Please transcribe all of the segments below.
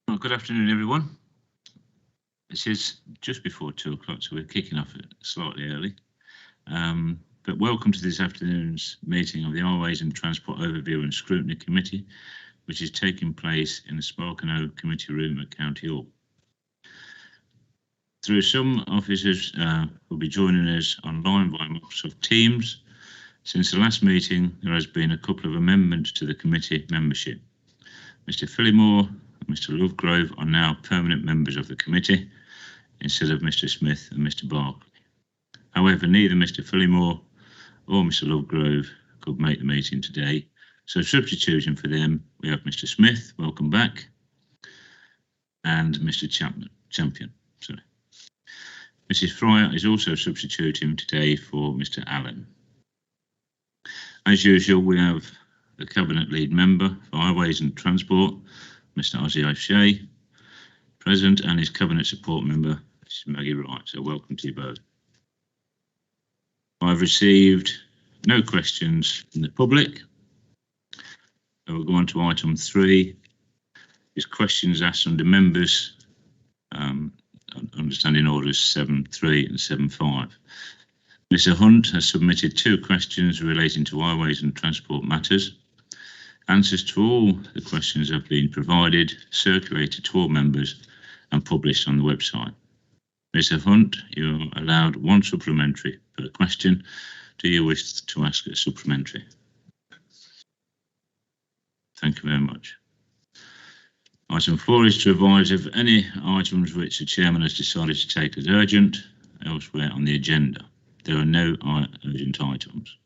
Well, good afternoon, everyone. This is just before 2 o'clock, so we're kicking off slightly early. But welcome to this afternoon's meeting of the Highways and Transport Overview and Scrutiny Committee, which is taking place in the Sparkano Committee Room at County Hall. Through some officers will be joining us online via Microsoft Teams. Since the last meeting, there has been a couple of amendments to the committee membership. Mr. Phillimore and Mr. Lovegrove are now permanent members of the committee instead of Mr. Smith and Mr. Barclay. However, neither Mr. Phillimore or Mr. Lovegrove could make the meeting today, so substituting for them, we have Mr. Smith, welcome back, and Mr. Champion. Sorry. Mrs. Fryer is also substituting today for Mr. Allen. As usual, we have the Cabinet Lead Member for Highways and Transport, Mr. Ozzy O'Shea, present, and his Cabinet Support Member, Mrs. Maggie Wright. So welcome to you both. I've received no questions from the public. So we'll go on to item 3. Is questions asked under members, understanding orders 7.3 and 7.5. Mr. Hunt has submitted 2 questions relating to highways and transport matters. Answers to all the questions have been provided, circulated to all members and published on the website. Mr. Hunt, you are allowed 1 supplementary per question. Do you wish to ask a supplementary? Thank you very much. Item 4 is to advise of any items which the chairman has decided to take as urgent elsewhere on the agenda. There are no urgent items.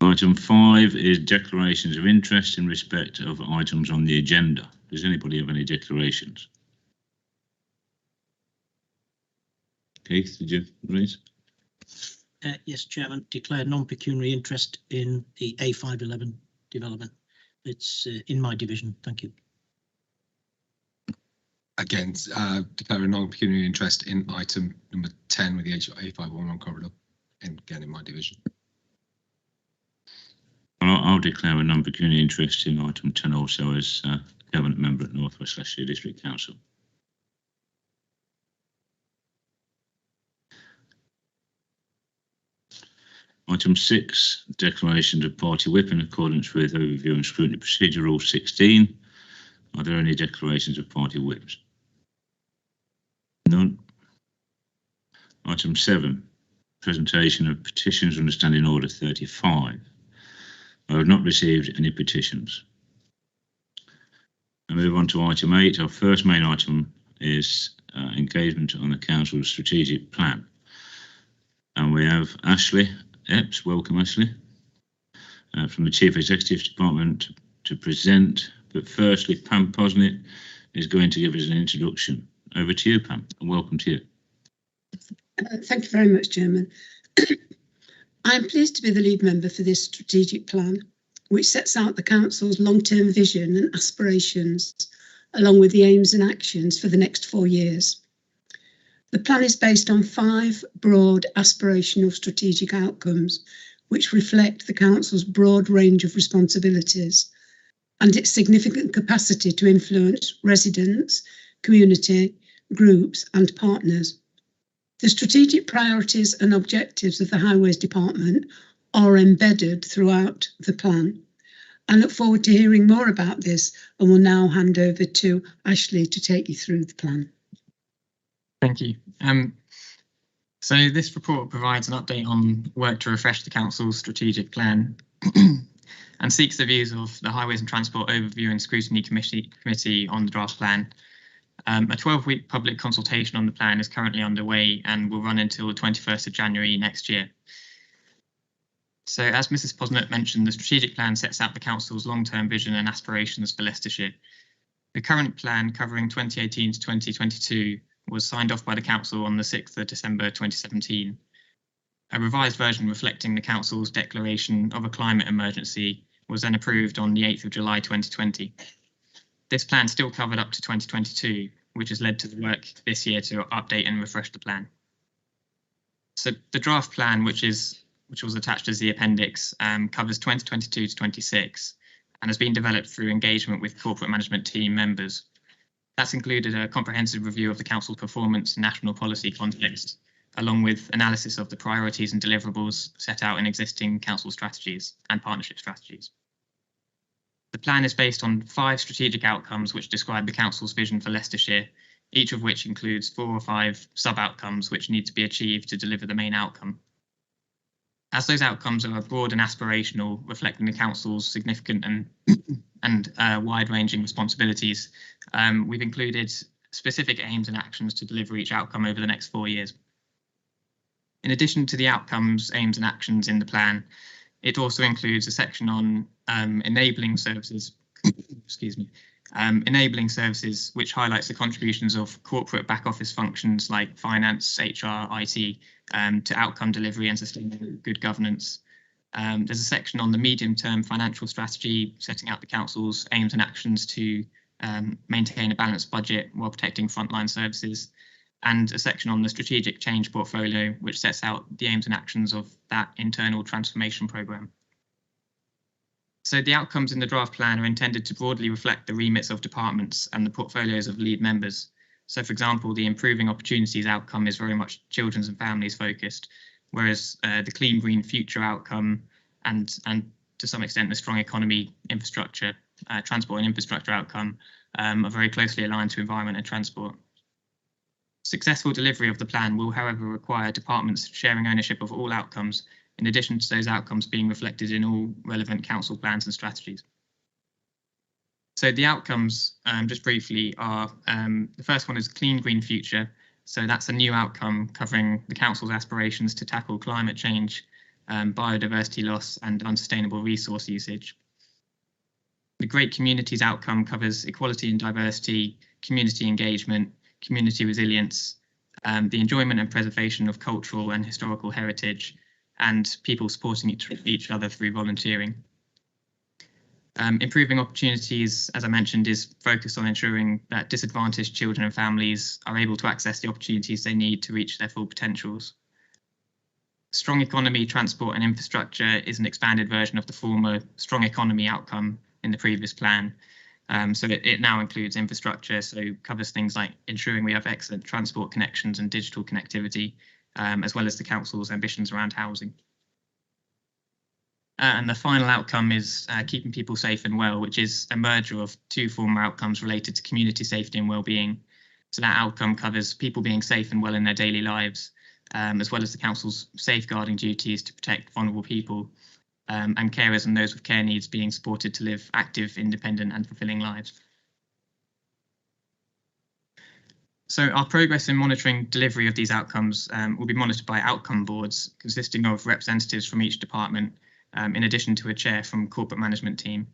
Item 5 is declarations of interest in respect of items on the agenda. Does anybody have any declarations? Keith, did you raise? Yes, Chairman. Declare non-pecuniary interest in the A511 development. It's in my division. Thank you. Again, declare a non-pecuniary interest in item number 10 with the A511 corridor, and again in my division. I'll declare a non-pecuniary interest in item 10 also as Cabinet Member at North West Leicestershire District Council. Item 6, declarations of party whip in accordance with Overview and Scrutiny Procedure Rule 16. Are there any declarations of party whips? None. Item 7, presentation of petitions under Standing Order 35. I have not received any petitions. I move on to item 8. Our first main item is engagement on the Council's strategic plan. And we have Ashley Epps, welcome Ashley, from the Chief Executive Department to present. But firstly, Pam Posnett is going to give us an introduction. Over to you, Pam, and welcome to you. Thank you very much, Chairman. I'm pleased to be the lead member for this strategic plan, which sets out the Council's long-term vision and aspirations, along with the aims and actions for the next 4 years. The plan is based on 5 broad aspirational strategic outcomes, which reflect the Council's broad range of responsibilities and its significant capacity to influence residents, community, groups and partners. The strategic priorities and objectives of the Highways Department are embedded throughout the plan. I look forward to hearing more about this and will now hand over to Ashley to take you through the plan. Thank you. So this report provides an update on work to refresh the Council's strategic plan and seeks the views of the Highways and Transport Overview and Scrutiny Committee on the draft plan. A 12-week public consultation on the plan is currently underway and will run until the 21st of January next year. So as Mrs. Posnett mentioned, the strategic plan sets out the Council's long-term vision and aspirations for Leicestershire. The current plan, covering 2018 to 2022, was signed off by the Council on the 6th of December 2017. A revised version reflecting the Council's declaration of a climate emergency was then approved on the 8th of July 2020. This plan still covered up to 2022, which has led to the work this year to update and refresh the plan. So the draft plan, which was attached as the appendix, covers 2022 to 26 and has been developed through engagement with corporate management team members That's included a comprehensive review of the council's performance and national policy context, along with analysis of the priorities and deliverables set out in existing council strategies and partnership strategies. The plan is based on 5 strategic outcomes which describe the council's vision for Leicestershire, each of which includes 4 or 5 sub-outcomes which need to be achieved to deliver the main outcome. As those outcomes are broad and aspirational, reflecting the council's significant and wide-ranging responsibilities, we've included specific aims and actions to deliver each outcome over the next 4 years. In addition to the outcomes, aims and actions in the plan, it also includes a section on enabling services, enabling services, which highlights the contributions of corporate back office functions like finance, HR, IT, to outcome delivery and sustainable good governance. There's a section on the medium-term financial strategy, setting out the council's aims and actions to maintain a balanced budget while protecting frontline services, and a section on the strategic change portfolio, which sets out the aims and actions of that internal transformation programme. So the outcomes in the draft plan are intended to broadly reflect the remits of departments and the portfolios of lead members. So, for example, the improving opportunities outcome is very much children's and families focused, whereas the clean green future outcome and to some extent the strong economy infrastructure, transport and infrastructure outcome are very closely aligned to environment and transport. Successful delivery of the plan will, however, require departments sharing ownership of all outcomes, in addition to those outcomes being reflected in all relevant council plans and strategies. So the outcomes, just briefly, are the first one is Clean Green Future. So that's a new outcome covering the council's aspirations to tackle climate change, biodiversity loss and unsustainable resource usage. The Great Communities outcome covers equality and diversity, community engagement, community resilience, the enjoyment and preservation of cultural and historical heritage, and people supporting each other through volunteering. Improving opportunities, as I mentioned, is focused on ensuring that disadvantaged children and families are able to access the opportunities they need to reach their full potentials. Strong economy, transport and infrastructure is an expanded version of the former strong economy outcome in the previous plan. So it now includes infrastructure, so covers things like ensuring we have excellent transport connections and digital connectivity, as well as the council's ambitions around housing. And the final outcome is keeping people safe and well, which is a merger of 2 former outcomes related to community safety and well-being. So that outcome covers people being safe and well in their daily lives, as well as the council's safeguarding duties to protect vulnerable people, and carers and those with care needs being supported to live active, independent and fulfilling lives. So our progress in monitoring delivery of these outcomes will be monitored by outcome boards consisting of representatives from each department, in addition to a chair from corporate management team.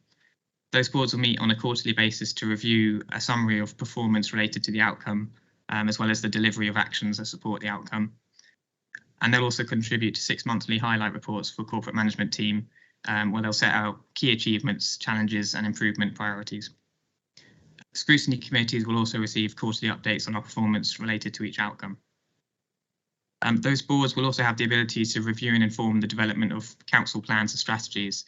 Those boards will meet on a quarterly basis to review a summary of performance related to the outcome, as well as the delivery of actions that support the outcome. And they'll also contribute to 6 monthly highlight reports for corporate management team, where they'll set out key achievements, challenges and improvement priorities. Scrutiny committees will also receive quarterly updates on our performance related to each outcome. Those boards will also have the ability to review and inform the development of council plans and strategies,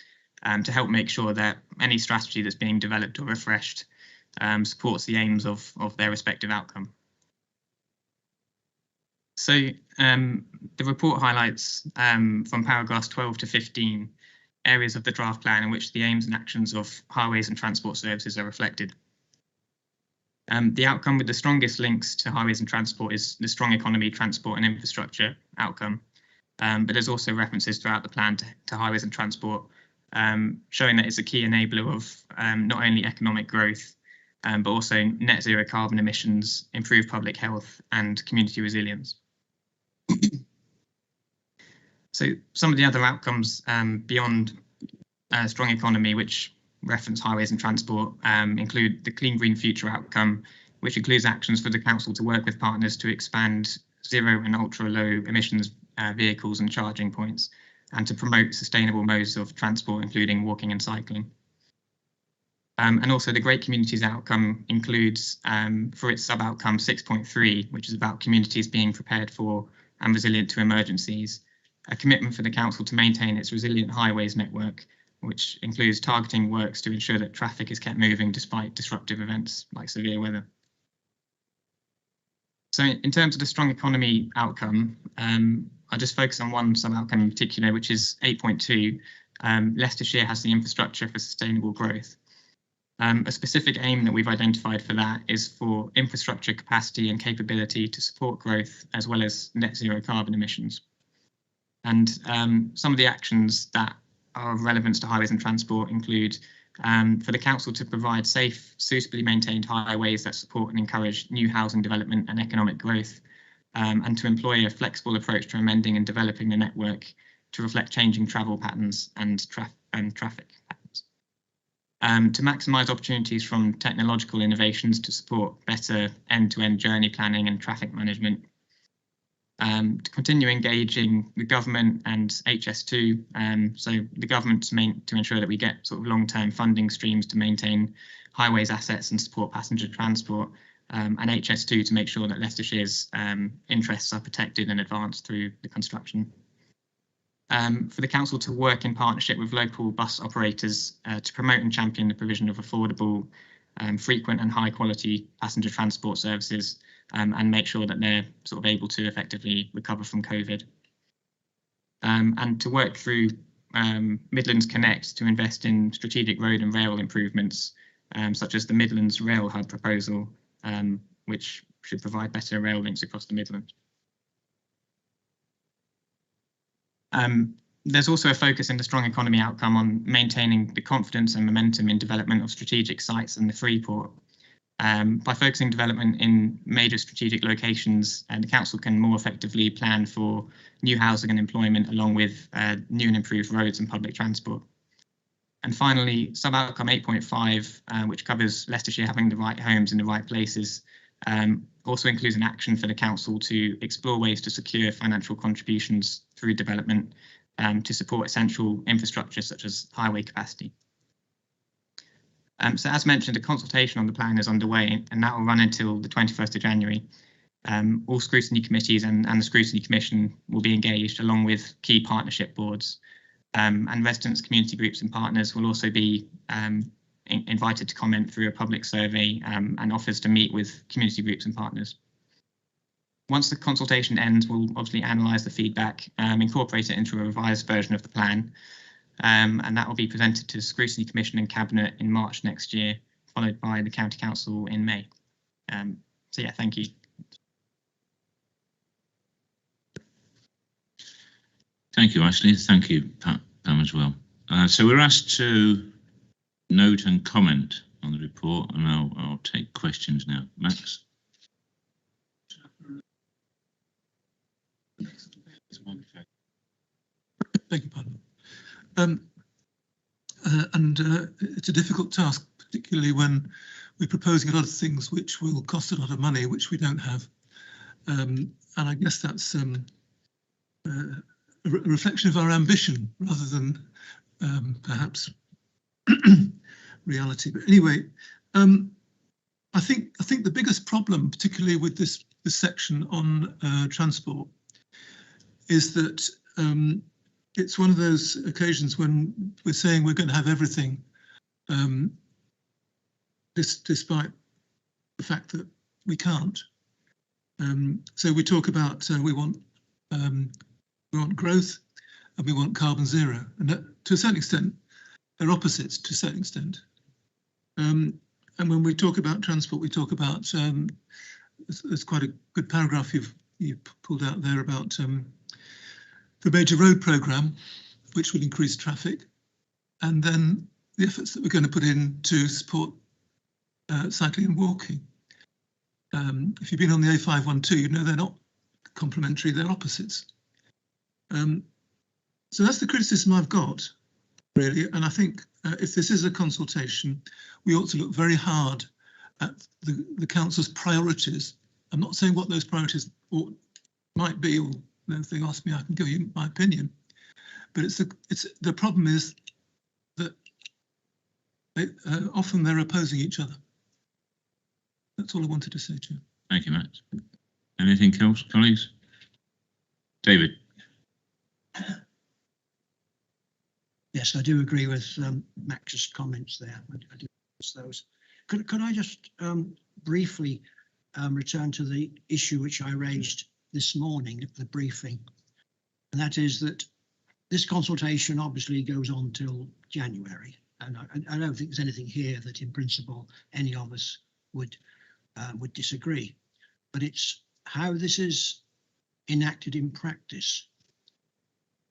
to help make sure that any strategy that's being developed or refreshed supports the aims of their respective outcome. So the report highlights from paragraphs 12 to 15 areas of the draft plan in which the aims and actions of highways and transport services are reflected. The outcome with the strongest links to highways and transport is the strong economy, transport and infrastructure outcome. But there's also references throughout the plan to highways and transport, showing that it's a key enabler of not only economic growth, but also net zero carbon emissions, improved public health and community resilience. So some of the other outcomes beyond strong economy, which reference highways and transport, include the Clean Green Future outcome, which includes actions for the council to work with partners to expand zero and ultra low emissions vehicles and charging points, and to promote sustainable modes of transport, including walking and cycling. And also the Great Communities outcome includes, for its sub-outcome 6.3, which is about communities being prepared for and resilient to emergencies, a commitment for the council to maintain its resilient highways network, which includes targeting works to ensure that traffic is kept moving despite disruptive events like severe weather. So in terms of the strong economy outcome, I'll just focus on one sub-outcome in particular, which is 8.2. Leicestershire has the infrastructure for sustainable growth. A specific aim that we've identified for that is for infrastructure capacity and capability to support growth, as well as net zero carbon emissions. And some of the actions that are of relevance to highways and transport include for the council to provide safe, suitably maintained highways that support and encourage new housing development and economic growth, and to employ a flexible approach to amending and developing the network to reflect changing travel patterns and traffic patterns. To maximise opportunities from technological innovations to support better end-to-end journey planning and traffic management. To continue engaging the government and HS2, so the government to ensure that we get sort of long-term funding streams to maintain highways assets and support passenger transport, and HS2 to make sure that Leicestershire's interests are protected and advanced through the construction. For the council to work in partnership with local bus operators to promote and champion the provision of affordable, frequent and high quality passenger transport services, and make sure that they're sort of able to effectively recover from COVID. And to work through Midlands Connect to invest in strategic road and rail improvements, such as the Midlands Rail Hub proposal, which should provide better rail links across the Midlands. There's also a focus in the strong economy outcome on maintaining the confidence and momentum in development of strategic sites in the Freeport. By focusing development in major strategic locations, the council can more effectively plan for new housing and employment, along with new and improved roads and public transport. And finally, sub-outcome 8.5, which covers Leicestershire having the right homes in the right places, also includes an action for the council to explore ways to secure financial contributions through development to support essential infrastructure such as highway capacity. So as mentioned, a consultation on the plan is underway, and that will run until the 21st of January. All scrutiny committees and the Scrutiny Commission will be engaged, along with key partnership boards. And residents, community groups and partners will also be invited to comment through a public survey and offers to meet with community groups and partners. Once the consultation ends, we'll obviously analyse the feedback, incorporate it into a revised version of the plan, and that will be presented to the Scrutiny Commission and Cabinet in March next year, followed by the County Council in May. So yeah, thank you. Thank you, Ashley. Thank you, Pam, as well. So we're asked to note and comment on the report, and I'll take questions now. Max? Beg your pardon. It's a difficult task, particularly when we're proposing a lot of things which will cost a lot of money, which we don't have. And I guess that's a reflection of our ambition rather than perhaps reality. But anyway, I think the biggest problem, particularly with this section on transport, is that it's one of those occasions when we're saying we're going to have everything, despite the fact that we can't. So we talk about we want growth and we want carbon zero, and that, to a certain extent, they're opposites to a certain extent. And when we talk about transport, we talk about there's quite a good paragraph you've pulled out there about the major road programme, which will increase traffic, and then the efforts that we're going to put in to support cycling and walking. If you've been on the A512, you know they're not complementary, they're opposites. So that's the criticism I've got, really, and I think if this is a consultation, we ought to look very hard at the council's priorities. I'm not saying what those priorities might be, or if they ask me, I can give you my opinion. But the problem is that often they're opposing each other. That's all I wanted to say, Chair. Thank you, Max. Anything else, colleagues? David? Yes, I do agree with Max's comments there. I do those. Could I just briefly return to the issue which I raised this morning at the briefing, and that is that this consultation obviously goes on till January, and I don't think there's anything here that in principle any of us would disagree, but it's how this is enacted in practice.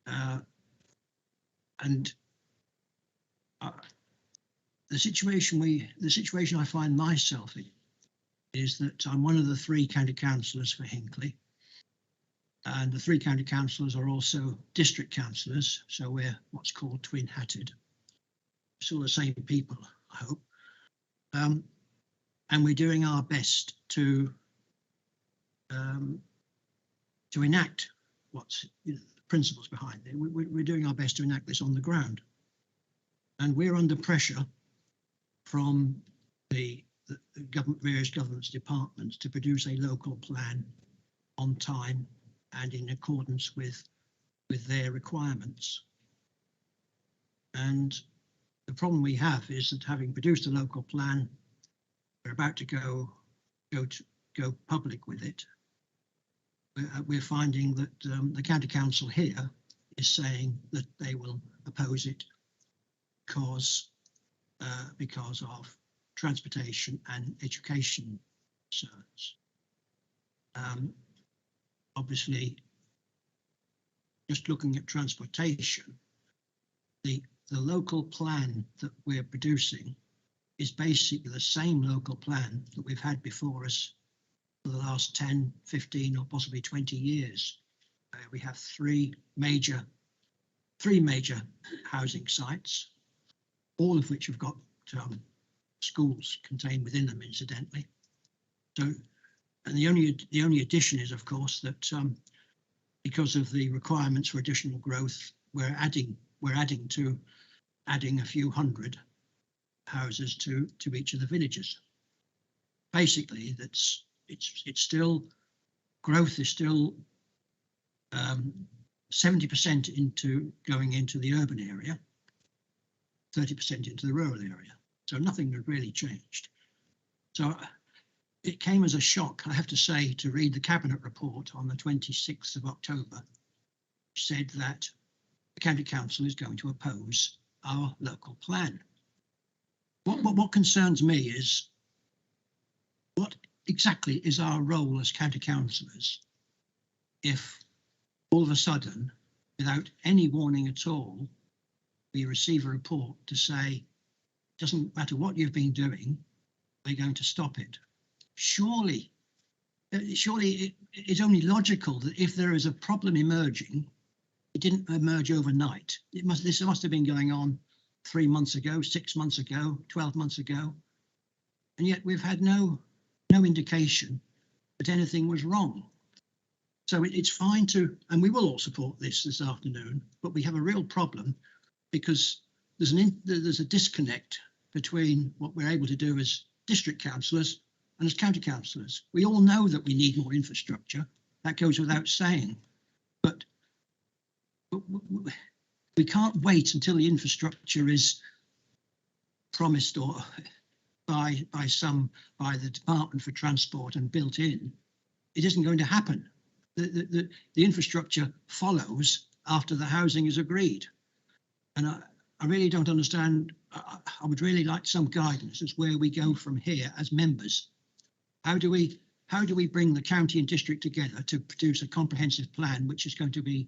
And the situation I find myself in is that I'm one of the 3 county councillors for Hinckley, and the 3 county councillors are also district councillors, so we're what's called twin-hatted. Still the same people, I hope, and we're doing our best to enact what's the principles behind it. We're doing our best to enact this on the ground, and we're under pressure from the various government's departments to produce a local plan on time and in accordance with their requirements. And the problem we have is that, having produced a local plan, we're about to go public with it. We're finding that the county council here is saying that they will oppose it because of transportation and education concerns. Obviously, just looking at transportation, the local plan that we're producing is basically the same local plan that we've had before us for the last 10, 15 or possibly 20 years. We have three major housing sites, all of which have got schools contained within them, incidentally. So, and the only addition is, of course, that because of the requirements for additional growth, we're adding a few hundred houses to each of the villages. Basically, it's still, growth is still 70% going into the urban area, 30% into the rural area. So nothing had really changed. So it came as a shock, I have to say, to read the Cabinet report on the 26th of October, which said that the County Council is going to oppose our local plan. What concerns me is, what exactly is our role as county councillors if all of a sudden, without any warning at all, we receive a report to say, doesn't matter what you've been doing, we're going to stop it. Surely it's only logical that if there is a problem emerging, it didn't emerge overnight. This must have been going on 3 months ago, 6 months ago, 12 months ago, and yet we've had no indication that anything was wrong. So it's fine to, and we will all support this afternoon, but we have a real problem because there's a disconnect between what we're able to do as district councillors and as county councillors. We all know that we need more infrastructure. That goes without saying, but we can't wait until the infrastructure is promised or by the Department for Transport and built in. It isn't going to happen. The infrastructure follows after the housing is agreed, and I really don't understand. I would really like some guidance as where we go from here as members. How do we bring the county and district together to produce a comprehensive plan which is going to be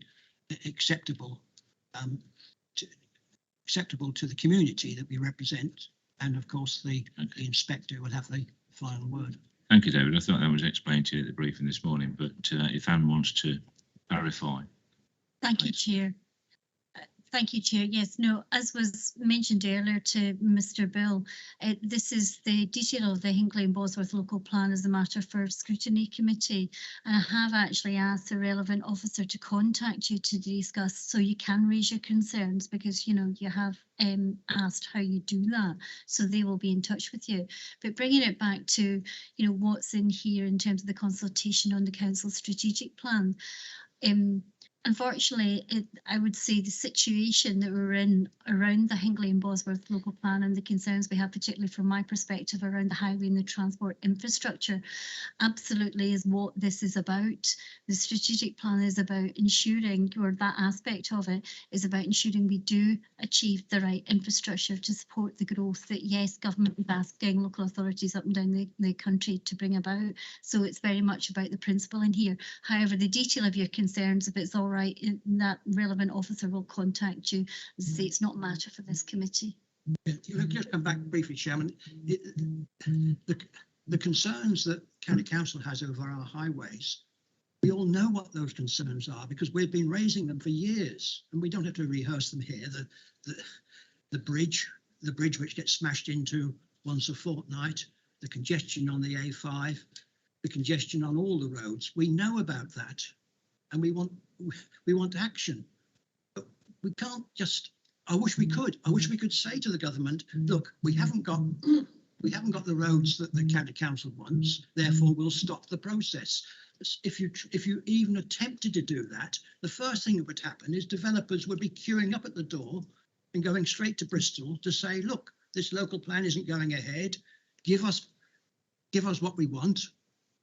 acceptable to the community that we represent, and of course the inspector will have the final word. Thank you, David. I thought that was explained to you at the briefing this morning, but if Anne wants to clarify. Thank you, Chair. Thank you, Chair. Yes, no, as was mentioned earlier to Mr. Bill, this is the detail of the Hinckley and Bosworth local plan as a matter for Scrutiny Committee. And I have actually asked the relevant officer to contact you to discuss, so you can raise your concerns, because, you know, you have asked how you do that. So they will be in touch with you. But bringing it back to, you know, what's in here in terms of the consultation on the council strategic plan, Unfortunately, I would say the situation that we're in around the Hinkley and Bosworth local plan and the concerns we have, particularly from my perspective around the highway and the transport infrastructure, absolutely is what this is about. The strategic plan is about ensuring, or that aspect of it is about ensuring we do achieve the right infrastructure to support the growth that, yes, government is asking local authorities up and down the country to bring about. So it's very much about the principle in here. However, the detail of your concerns, if it's all right, that relevant officer will contact you. As I say, it's not a matter for this committee. Just come back briefly, Chairman. The concerns that County Council has over our highways, we all know what those concerns are because we've been raising them for years, and we don't have to rehearse them here. The bridge which gets smashed into once a fortnight, the congestion on the A5, the congestion on all the roads. We know about that, and we want action. But we can't just. I wish we could say to the government, look, we haven't got the roads that the County Council wants, therefore we'll stop the process. If you even attempted to do that, the first thing that would happen is developers would be queuing up at the door and going straight to Bristol to say, look, this local plan isn't going ahead. Give us what we want.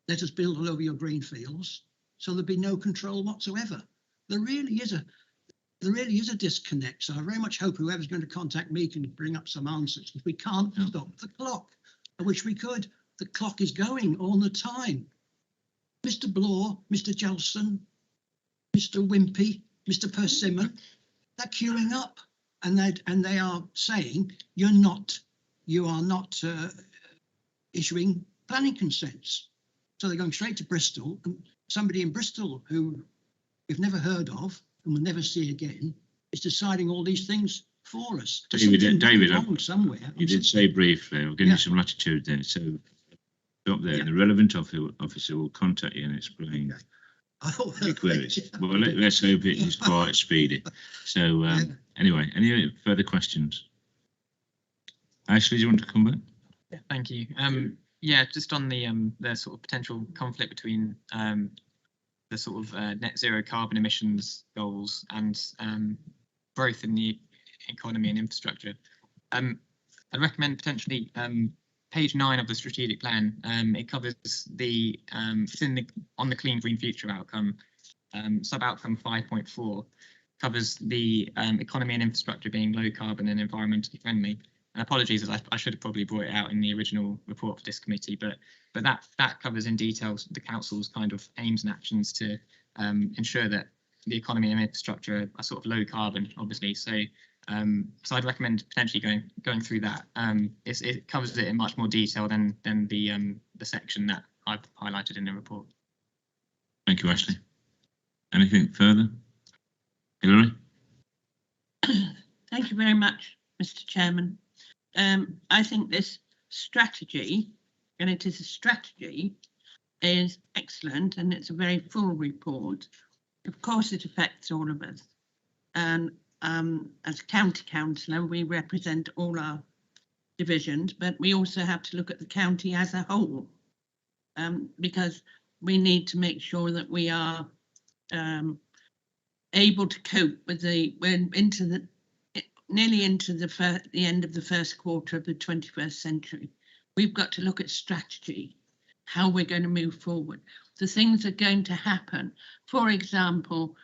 Let us build all over your green fields. So there'd be no control whatsoever. There really is a disconnect. So I very much hope whoever's going to contact me can bring up some answers, because we can't stop the clock. I wish we could. The clock is going all the time. Mr. Blore, Mr. Jelson, Mr. Wimpy, Mr. Persimmon, they're queuing up, and they are saying you are not issuing planning consents. So they're going straight to Bristol, and somebody in Bristol who we've never heard of and we'll never see again is deciding all these things for us. David, somewhere. You did say briefly, I'll give you some latitude there. So stop there. Yeah. The relevant officer will contact you and explain your queries. Well, let's hope it is quite speedy. So anyway, any further questions? Ashley, do you want to come back? Yeah, thank you. Yeah, just on the sort of potential conflict between the sort of net zero carbon emissions goals and growth in the economy and infrastructure. I'd recommend potentially page 9 of the strategic plan. It covers the it's on the clean green future outcome. Sub outcome 5.4 covers the economy and infrastructure being low carbon and environmentally friendly. And apologies, I should have probably brought it out in the original report for this committee, but that covers in detail the council's kind of aims and actions to ensure that the economy and infrastructure are sort of low carbon, obviously. So I'd recommend potentially going through that. It covers it in much more detail than the section that I've highlighted in the report. Thank you, Ashley. Anything further? Hilary? Thank you very much, Mr. Chairman. I think this strategy, and it is a strategy, is excellent, and it's a very full report. Of course, it affects all of us. And as county councillor, we represent all our divisions, but we also have to look at the county as a whole, because we need to make sure that we are able to cope with nearly into the end of the first quarter of the 21st century. We've got to look at strategy, how we're going to move forward. The things that are going to happen, for example,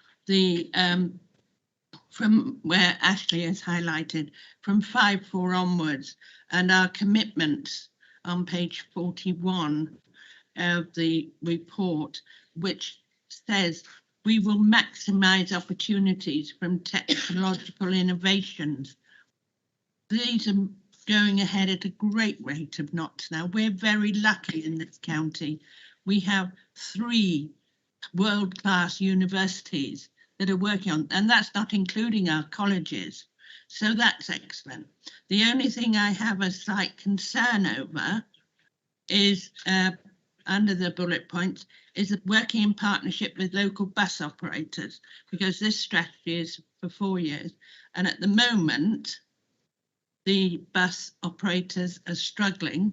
from where Ashley has highlighted, from 5.4 onwards, and our commitments on page 41 of the report, which says we will maximise opportunities from technological innovations. These are going ahead at a great rate of knots now. We're very lucky in this county. We have 3 world-class universities that are working on, and that's not including our colleges. So that's excellent. The only thing I have a slight concern over is under the bullet points is working in partnership with local bus operators, because this strategy is for 4 years. And at the moment, the bus operators are struggling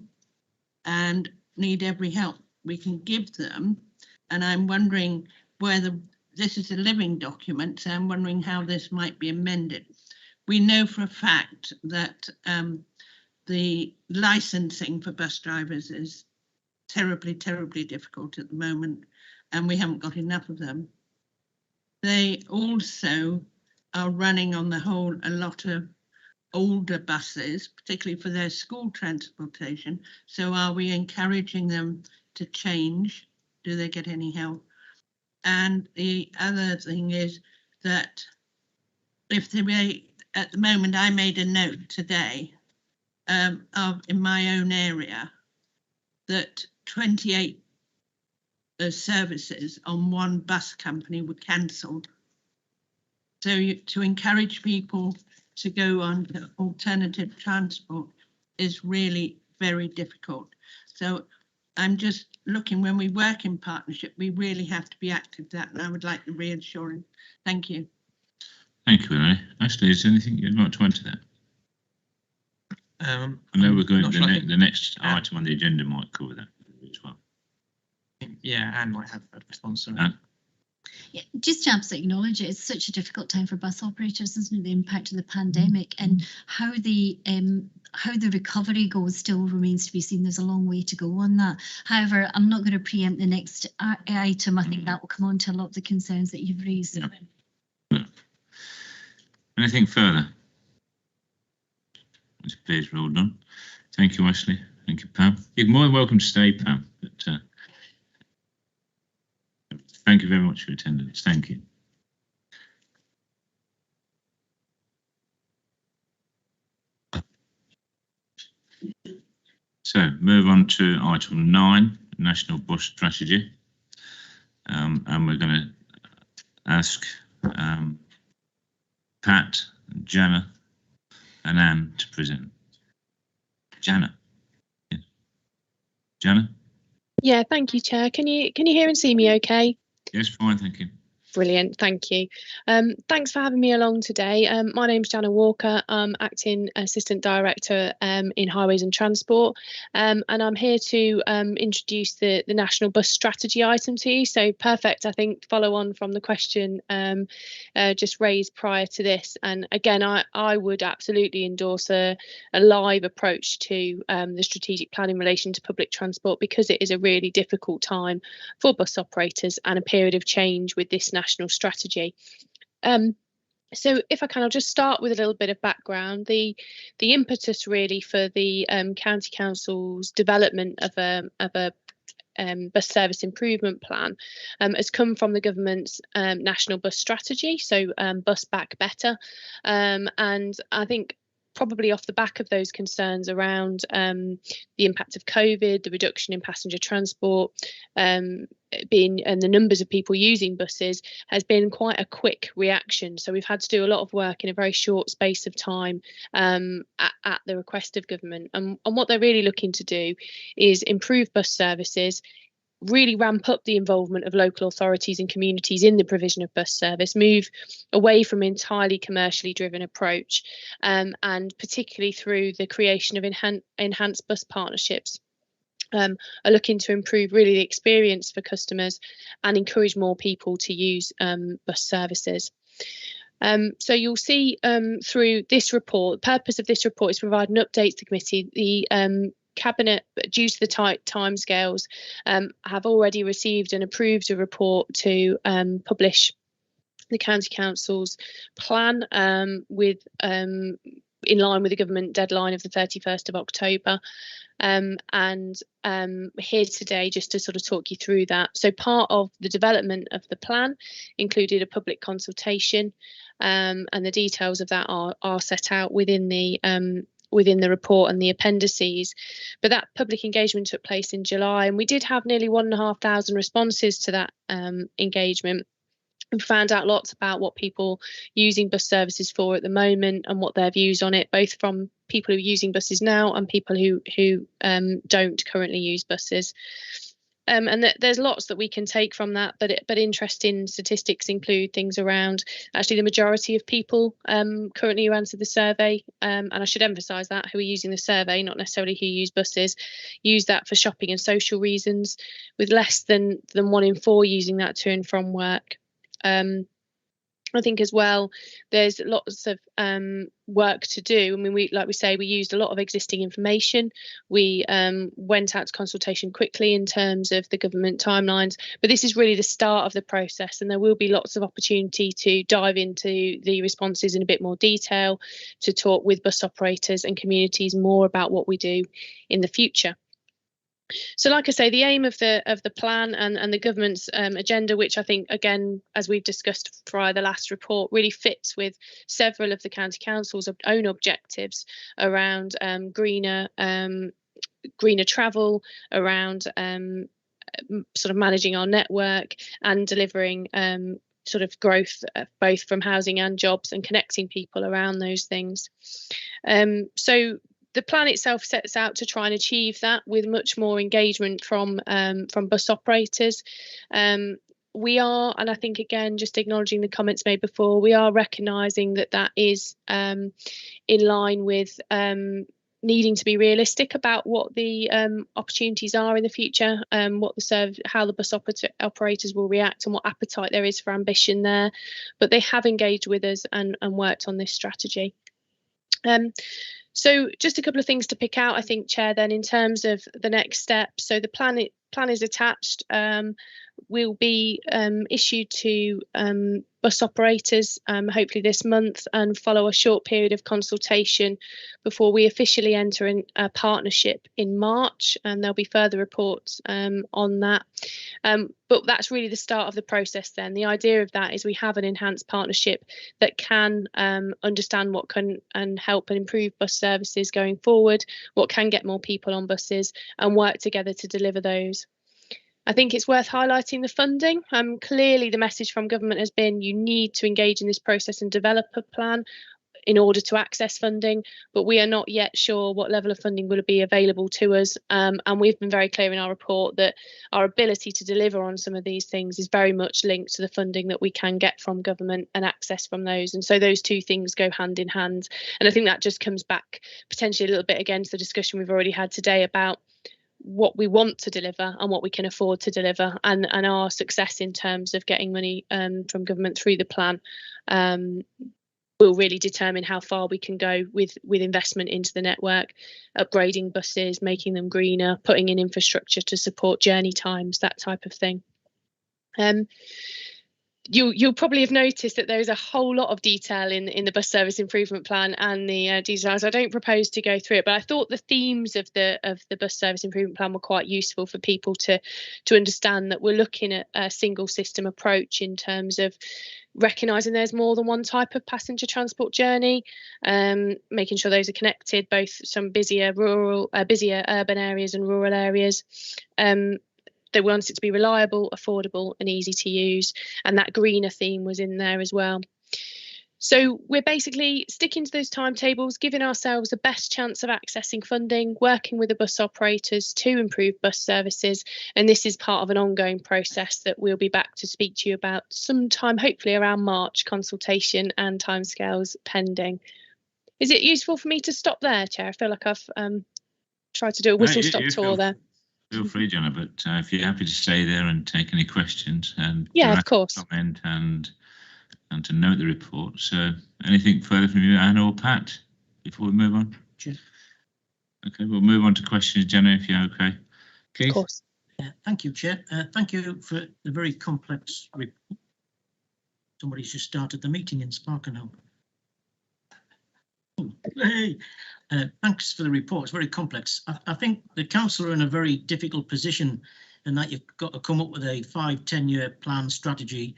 and need every help we can give them. And I'm wondering whether this is a living document, so I'm wondering how this might be amended. We know for a fact that the licensing for bus drivers is terribly, terribly difficult at the moment, and we haven't got enough of them. They also are running on the whole a lot of older buses, particularly for their school transportation. So are we encouraging them to change? Do they get any help? And the other thing is that if they, at the moment, I made a note today of in my own area that 28 services on one bus company were cancelled. So to encourage people to go on to alternative transport is really very difficult. So I'm just looking, when we work in partnership, we really have to be active that, and I would like the reassurance. Thank you. Thank you, Melanie. Ashley, is there anything you'd like to add to that? I know we're going to the next item on the agenda might cover that as well. Yeah, Anne might have a response to that. Yeah, just to absolutely acknowledge it, it's such a difficult time for bus operators, isn't it? The impact of the pandemic and how the recovery goes still remains to be seen. There's a long way to go on that. However, I'm not going to preempt the next item. I think that will come on to a lot of the concerns that you've raised. Yeah. Yeah. Anything further? It appears we're all done. Thank you, Ashley. Thank you, Pam. You're more than welcome to stay, Pam. But thank you very much for your attendance. Thank you. So move on to item 9, National Bus Strategy. And we're going to ask Pat, Jana and Anne to present. Jana. Yes. Jana? Yeah, thank you, Chair. Can you hear and see me okay? Yes, fine, thank you. Brilliant, thank you. Thanks for having me along today. My name's Jana Walker. I'm Acting Assistant Director in Highways and Transport, and I'm here to introduce the National Bus Strategy item to you. So perfect, I think, follow on from the question just raised prior to this. And again, I would absolutely endorse a live approach to the strategic plan in relation to public transport, because it is a really difficult time for bus operators and a period of change with this national strategy. So if I can, I'll just start with a little bit of background. The impetus really for the County Council's development of a bus service improvement plan has come from the government's national bus strategy, so Bus Back Better, and I think probably off the back of those concerns around the impact of COVID, the reduction in passenger transport, and the numbers of people using buses, has been quite a quick reaction. So we've had to do a lot of work in a very short space of time at the request of government. And what they're really looking to do is improve bus services, really ramp up the involvement of local authorities and communities in the provision of bus service, move away from an entirely commercially driven approach, and particularly through the creation of enhanced bus partnerships, are looking to improve really the experience for customers and encourage more people to use bus services. So you'll see through this report, the purpose of this report is to provide an update to the committee. The Cabinet, due to the tight timescales, have already received and approved a report to publish the County Council's plan in line with the government deadline of the 31st of October. And here today just to sort of talk you through that. So part of the development of the plan included a public consultation, and the details of that are set out within the report and the appendices. But that public engagement took place in July, and we did have nearly 1,500 responses to that engagement. We found out lots about what people using bus services for at the moment and what their views on it, both from people who are using buses now and people who don't currently use buses. And there's lots that we can take from that, but interesting statistics include things around actually the majority of people currently who answered the survey, and I should emphasise that, who are using the survey, not necessarily who use buses, use that for shopping and social reasons, with less than 1 in 4 using that to and from work. I think as well, there's lots of work to do. I mean, we used a lot of existing information. We went out to consultation quickly in terms of the government timelines, but this is really the start of the process, and there will be lots of opportunity to dive into the responses in a bit more detail, to talk with bus operators and communities more about what we do in the future. So like I say, the aim of the plan and the government's agenda, which I think, again, as we've discussed via the last report, really fits with several of the county council's own objectives around greener travel, around sort of managing our network and delivering sort of growth, both from housing and jobs, and connecting people around those things. So the plan itself sets out to try and achieve that with much more engagement from bus operators. We are, and I think, again, just acknowledging the comments made before, we are recognising that is in line with needing to be realistic about what the opportunities are in the future, how the bus operators will react, and what appetite there is for ambition there. But they have engaged with us and worked on this strategy. So just a couple of things to pick out, I think, Chair, then, in terms of the next step. So the plan is attached, will be issued to bus operators hopefully this month, and follow a short period of consultation before we officially enter a partnership in March, and there'll be further reports on that. But that's really the start of the process then. The idea of that is we have an enhanced partnership that can understand what can help and improve bus services going forward, what can get more people on buses, and work together to deliver those. I think it's worth highlighting the funding. Clearly, the message from government has been you need to engage in this process and develop a plan in order to access funding, but we are not yet sure what level of funding will be available to us. And we've been very clear in our report that our ability to deliver on some of these things is very much linked to the funding that we can get from government and access from those. And so those two things go hand in hand. And I think that just comes back potentially a little bit again to the discussion we've already had today about what we want to deliver and what we can afford to deliver, and our success in terms of getting money from government through the plan will really determine how far we can go with investment into the network, upgrading buses, making them greener, putting in infrastructure to support journey times, that type of thing. You'll probably have noticed that there is a whole lot of detail in the bus service improvement plan and the details. I don't propose to go through it, but I thought the themes of the bus service improvement plan were quite useful for people to understand that we're looking at a single system approach in terms of recognising there's more than one type of passenger transport journey, making sure those are connected, both some busier urban areas and rural areas. They want it to be reliable, affordable and easy to use, and that greener theme was in there as well. So we're basically sticking to those timetables, giving ourselves the best chance of accessing funding, working with the bus operators to improve bus services, and this is part of an ongoing process that we'll be back to speak to you about sometime, hopefully around March, consultation and timescales pending. Is it useful for me to stop there, Chair? I feel like I've tried to do a whistle-stop tour there. Feel free, Jenna, but if you're happy to stay there and take any questions, and yeah, of course, comment and to note the report. So, anything further from you, Anna or Pat, before we move on? Sure. Okay, we'll move on to questions, Jenna, if you're okay. Keith? Of course. Thank you, Chair. Thank you for the very complex report. Somebody's just started the meeting in Sparkenham. Hey. Thanks for the report. It's very complex. I think the council are in a very difficult position in that you've got to come up with a 5-10 year plan strategy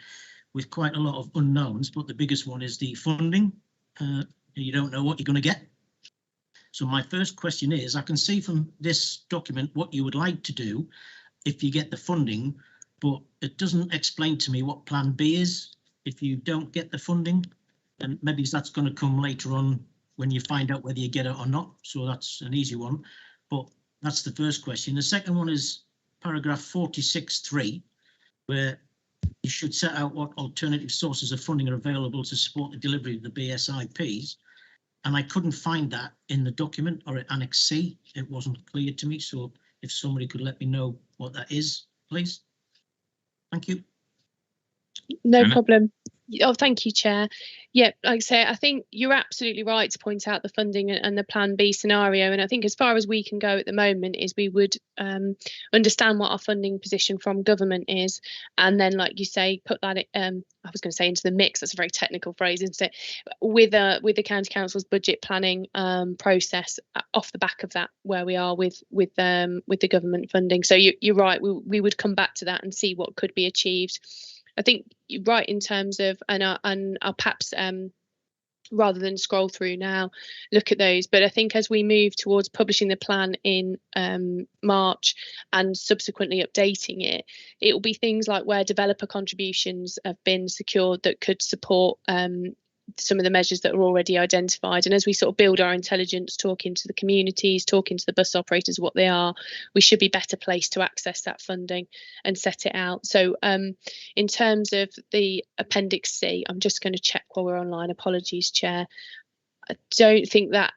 with quite a lot of unknowns, but the biggest one is the funding. You don't know what you're going to get. So my first question is, I can see from this document what you would like to do if you get the funding, but it doesn't explain to me what plan B is if you don't get the funding, and maybe that's going to come later on when you find out whether you get it or not. So that's an easy one, but that's the first question. The second one is paragraph 46.3, where you should set out what alternative sources of funding are available to support the delivery of the BSIPs. And I couldn't find that in the document or at Annex C. It wasn't clear to me. So if somebody could let me know what that is, please. Thank you. No Anna? problem. Oh, thank you, Chair. Yeah, like I say, I think you're absolutely right to point out the funding and the Plan B scenario. And I think as far as we can go at the moment is we would understand what our funding position from government is, and then, like you say, put that I was going to say into the mix. That's a very technical phrase, isn't it? With the County Council's budget planning process off the back of that, where we are with the government funding. So you're right. We would come back to that and see what could be achieved. I think you're right in terms of, and I'll perhaps rather than scroll through now, look at those. But I think as we move towards publishing the plan in March and subsequently updating it, it will be things like where developer contributions have been secured that could support some of the measures that are already identified. And as we sort of build our intelligence, talking to the communities, talking to the bus operators what they are, we should be better placed to access that funding and set it out. So in terms of the Appendix C, I'm just going to check while we're online. Apologies, Chair. I don't think that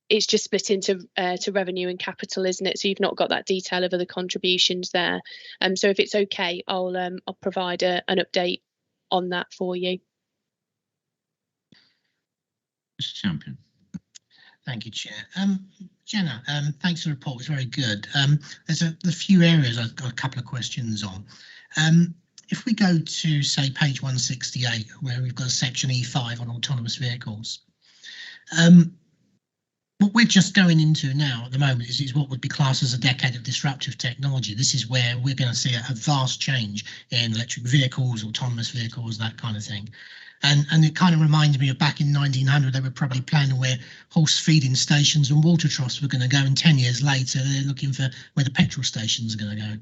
it's just split into to revenue and capital, isn't it? So you've not got that detail of other contributions there. So if it's okay, I'll provide an update on that for you. Mr. Champion. Thank you, Chair. Jenna, thanks for the report. It's very good. There's a few areas I've got a couple of questions on. If we go to, say, page 168, where we've got a section E5 on autonomous vehicles, what we're just going into now at the moment is what would be classed as a decade of disruptive technology. This is where we're going to see a vast change in electric vehicles, autonomous vehicles, that kind of thing. And it kind of reminds me of back in 1900, they were probably planning where horse feeding stations and water troughs were going to go, and 10 years later, they're looking for where the petrol stations are going to go.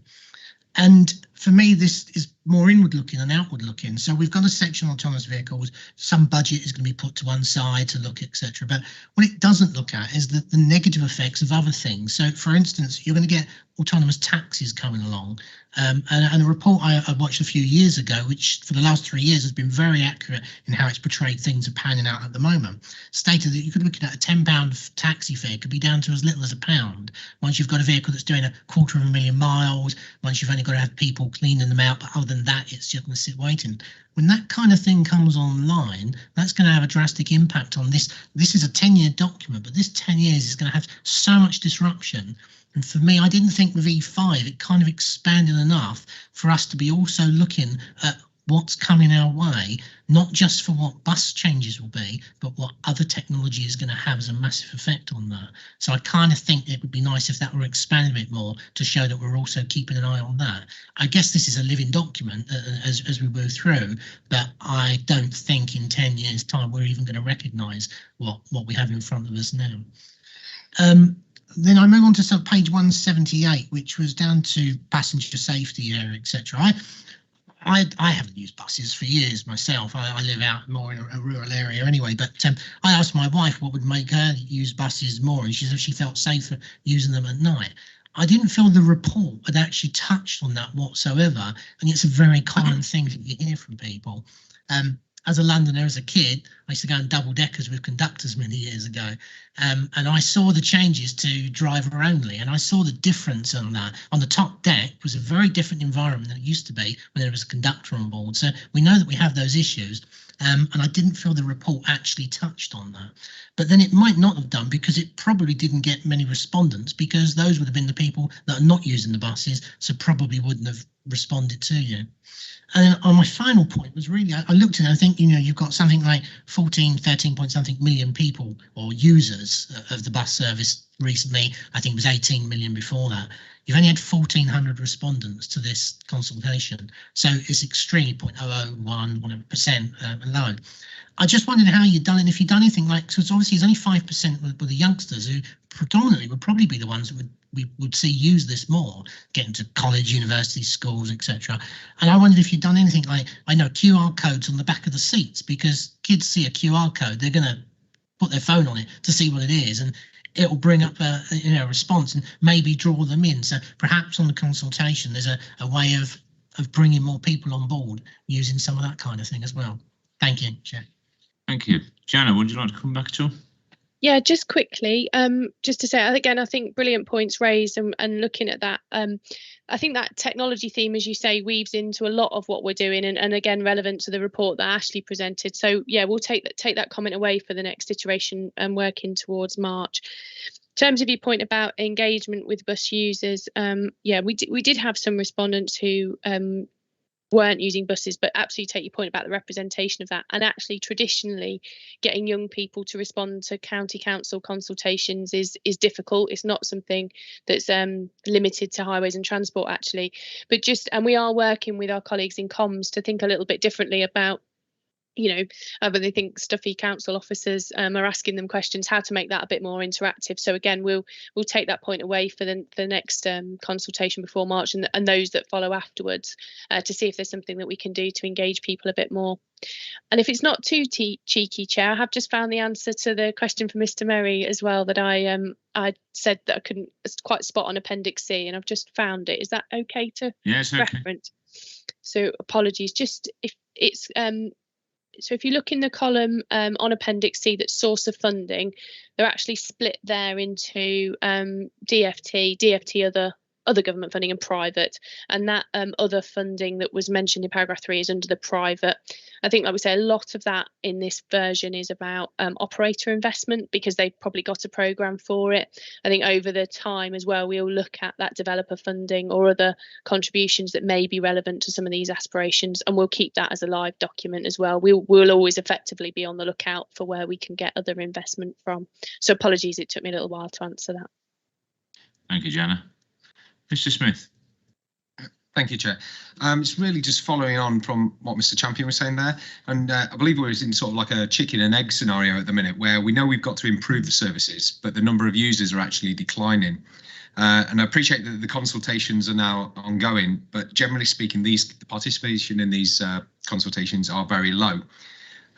And for me, this is more inward looking than outward looking. So we've got a section on autonomous vehicles. Some budget is going to be put to one side to look, etc. But what it doesn't look at is the negative effects of other things. So, for instance, you're going to get autonomous taxis coming along. And a report I watched a few years ago, which for the last 3 years has been very accurate in how it's portrayed things are panning out at the moment, stated that you could look at a £10 taxi fare could be down to as little as £1 once you've got a vehicle that's doing 250,000 miles, once you've only got to have people cleaning them out, but other than that, it's just going to sit waiting. When that kind of thing comes online, that's going to have a drastic impact on this. This is a 10-year document, but this 10 years is going to have so much disruption. And for me, I didn't think with E5, it kind of expanded enough for us to be also looking at what's coming our way, not just for what bus changes will be, but what other technology is going to have as a massive effect on that. So I kind of think it would be nice if that were expanded a bit more to show that we're also keeping an eye on that. I guess this is a living document as we move through, but I don't think in 10 years' time we're even going to recognise what we have in front of us now. Then I move on to page 178, which was down to passenger safety area, etc. I haven't used buses for years myself. I live out more in a rural area anyway, but I asked my wife what would make her use buses more, and she said she felt safer using them at night. I didn't feel the report had actually touched on that whatsoever, and it's a very common thing that you hear from people. As a Londoner, as a kid, I used to go on double deckers with conductors many years ago, and I saw the changes to driver only, and I saw the difference on that. On the top deck was a very different environment than it used to be when there was a conductor on board. So we know that we have those issues, and I didn't feel the report actually touched on that. But then it might not have done because it probably didn't get many respondents, because those would have been the people that are not using the buses, so probably wouldn't have responded to you. And on my final point was really, I looked at it, I think, you've got something like 13 point something million people or users of the bus service recently. I think it was 18 million before that. You've only had 1,400 respondents to this consultation. So it's extremely 0.001% low. I just wondered how you'd done it, if you'd done anything like, so it's obviously it's only 5% with the youngsters, who predominantly would probably be the ones that we would see use this more, getting to college, universities, schools, etc. And I wondered if you'd done anything like, I know, QR codes on the back of the seats, because kids see a QR code, they're going to put their phone on it to see what it is, and it will bring up a response and maybe draw them in. So perhaps on the consultation, there's a way of bringing more people on board using some of that kind of thing as well. Thank you, Chair. Thank you. Jana, would you like to come back to? Yeah, just quickly, just to say, again, I think brilliant points raised and looking at that. I think that technology theme, as you say, weaves into a lot of what we're doing and again, relevant to the report that Ashley presented. So yeah, we'll take that comment away for the next iteration and working towards March. In terms of your point about engagement with bus users, yeah, we did have some respondents who weren't using buses, but absolutely take your point about the representation of that. And actually, traditionally, getting young people to respond to county council consultations is difficult. It's not something that's limited to highways and transport, actually. But and we are working with our colleagues in comms to think a little bit differently about, but they think stuffy council officers are asking them questions, how to make that a bit more interactive. So again, we'll take that point away for the next consultation before March and those that follow afterwards to see if there's something that we can do to engage people a bit more. And if it's not too cheeky, Chair, I have just found the answer to the question for Mr. Merry as well that I said that I couldn't quite spot on Appendix C, and I've just found it. Is that okay to reference? So apologies. Just if it's so if you look in the column on Appendix C, that's source of funding, they're actually split there into DFT, other government funding and private, and that other funding that was mentioned in paragraph 3 is under the private. I think, like we say, a lot of that in this version is about operator investment because they've probably got a programme for it. I think over the time as well, we'll look at that developer funding or other contributions that may be relevant to some of these aspirations, and we'll keep that as a live document as well. We'll always effectively be on the lookout for where we can get other investment from. So apologies, it took me a little while to answer that. Thank you, Jana. Mr. Smith. Thank you, Chair. It's really just following on from what Mr. Champion was saying there. And I believe we're in sort of like a chicken and egg scenario at the minute where we know we've got to improve the services, but the number of users are actually declining. And I appreciate that the consultations are now ongoing, but generally speaking, the participation in these consultations are very low.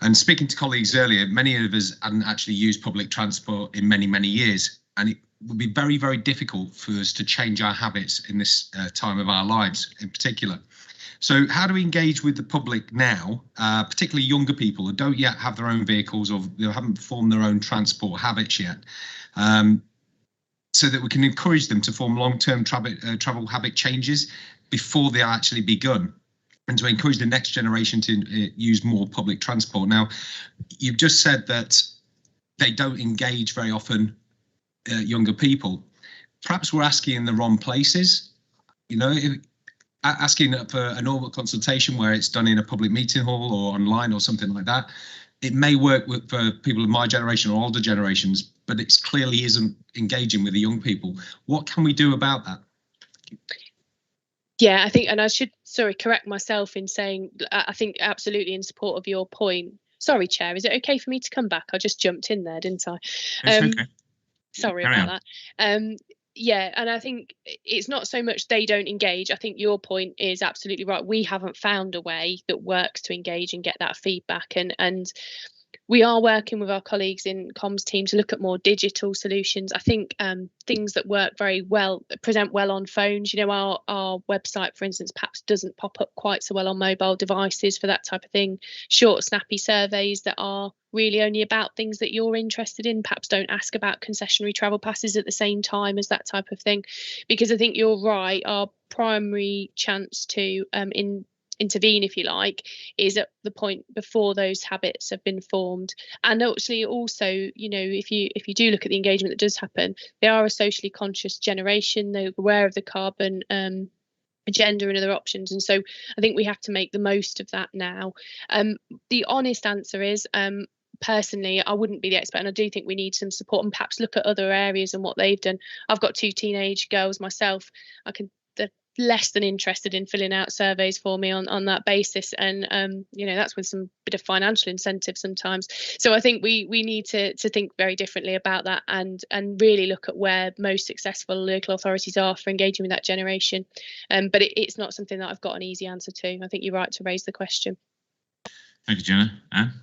And speaking to colleagues earlier, many of us hadn't actually used public transport in many, many years. And it would be very, very difficult for us to change our habits in this time of our lives in particular. So how do we engage with the public now, particularly younger people who don't yet have their own vehicles or they haven't formed their own transport habits yet, so that we can encourage them to form long-term travel habit changes before they are actually begun, and to encourage the next generation to use more public transport. Now, you've just said that they don't engage very often, younger people. Perhaps we're asking in the wrong places, asking for a normal consultation where it's done in a public meeting hall or online or something like that. It may work for people of my generation or older generations, but it clearly isn't engaging with the young people. What can we do about that? Yeah, I think, and I should, correct myself in saying, I think absolutely in support of your point. Sorry, Chair, is it okay for me to come back? I just jumped in there, didn't I? It's okay. Sorry about that. Yeah, and I think it's not so much they don't engage. I think your point is absolutely right. We haven't found a way that works to engage and get that feedback. And we are working with our colleagues in comms team to look at more digital solutions. I think things that work very well, present well on phones. Our website, for instance, perhaps doesn't pop up quite so well on mobile devices for that type of thing. Short, snappy surveys that are really only about things that you're interested in. Perhaps don't ask about concessionary travel passes at the same time as that type of thing, because I think you're right. Our primary chance to intervene, if you like, is at the point before those habits have been formed. And actually also, if you do look at the engagement that does happen, they are a socially conscious generation. They're aware of the carbon agenda and other options, and so I think we have to make the most of that now. The honest answer is, personally, I wouldn't be the expert, and I do think we need some support and perhaps look at other areas and what they've done. I've got 2 teenage girls myself. They're less than interested in filling out surveys for me on that basis, and that's with some bit of financial incentive sometimes. So I think we need to think very differently about that and really look at where most successful local authorities are for engaging with that generation. But it's not something that I've got an easy answer to. I think you're right to raise the question. Thank you, Jenna. Anne?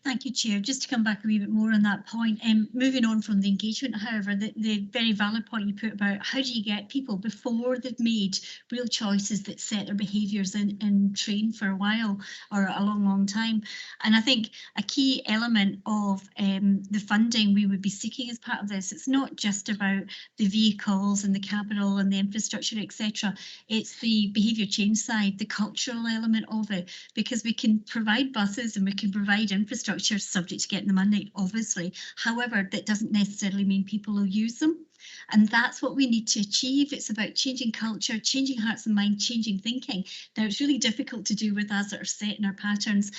Thank you, Chair. Just to come back a wee bit more on that point, moving on from the engagement, however, the very valid point you put about how do you get people before they've made real choices that set their behaviours and train for a while or a long time. And I think a key element of the funding we would be seeking as part of this, it's not just about the vehicles and the capital and the infrastructure, etc. It's the behaviour change side, the cultural element of it, because we can provide buses and we can provide infrastructure subject to getting the money, obviously. However, that doesn't necessarily mean people will use them. And that's what we need to achieve. It's about changing culture, changing hearts and minds, changing thinking. Now, it's really difficult to do with us that are set in our patterns,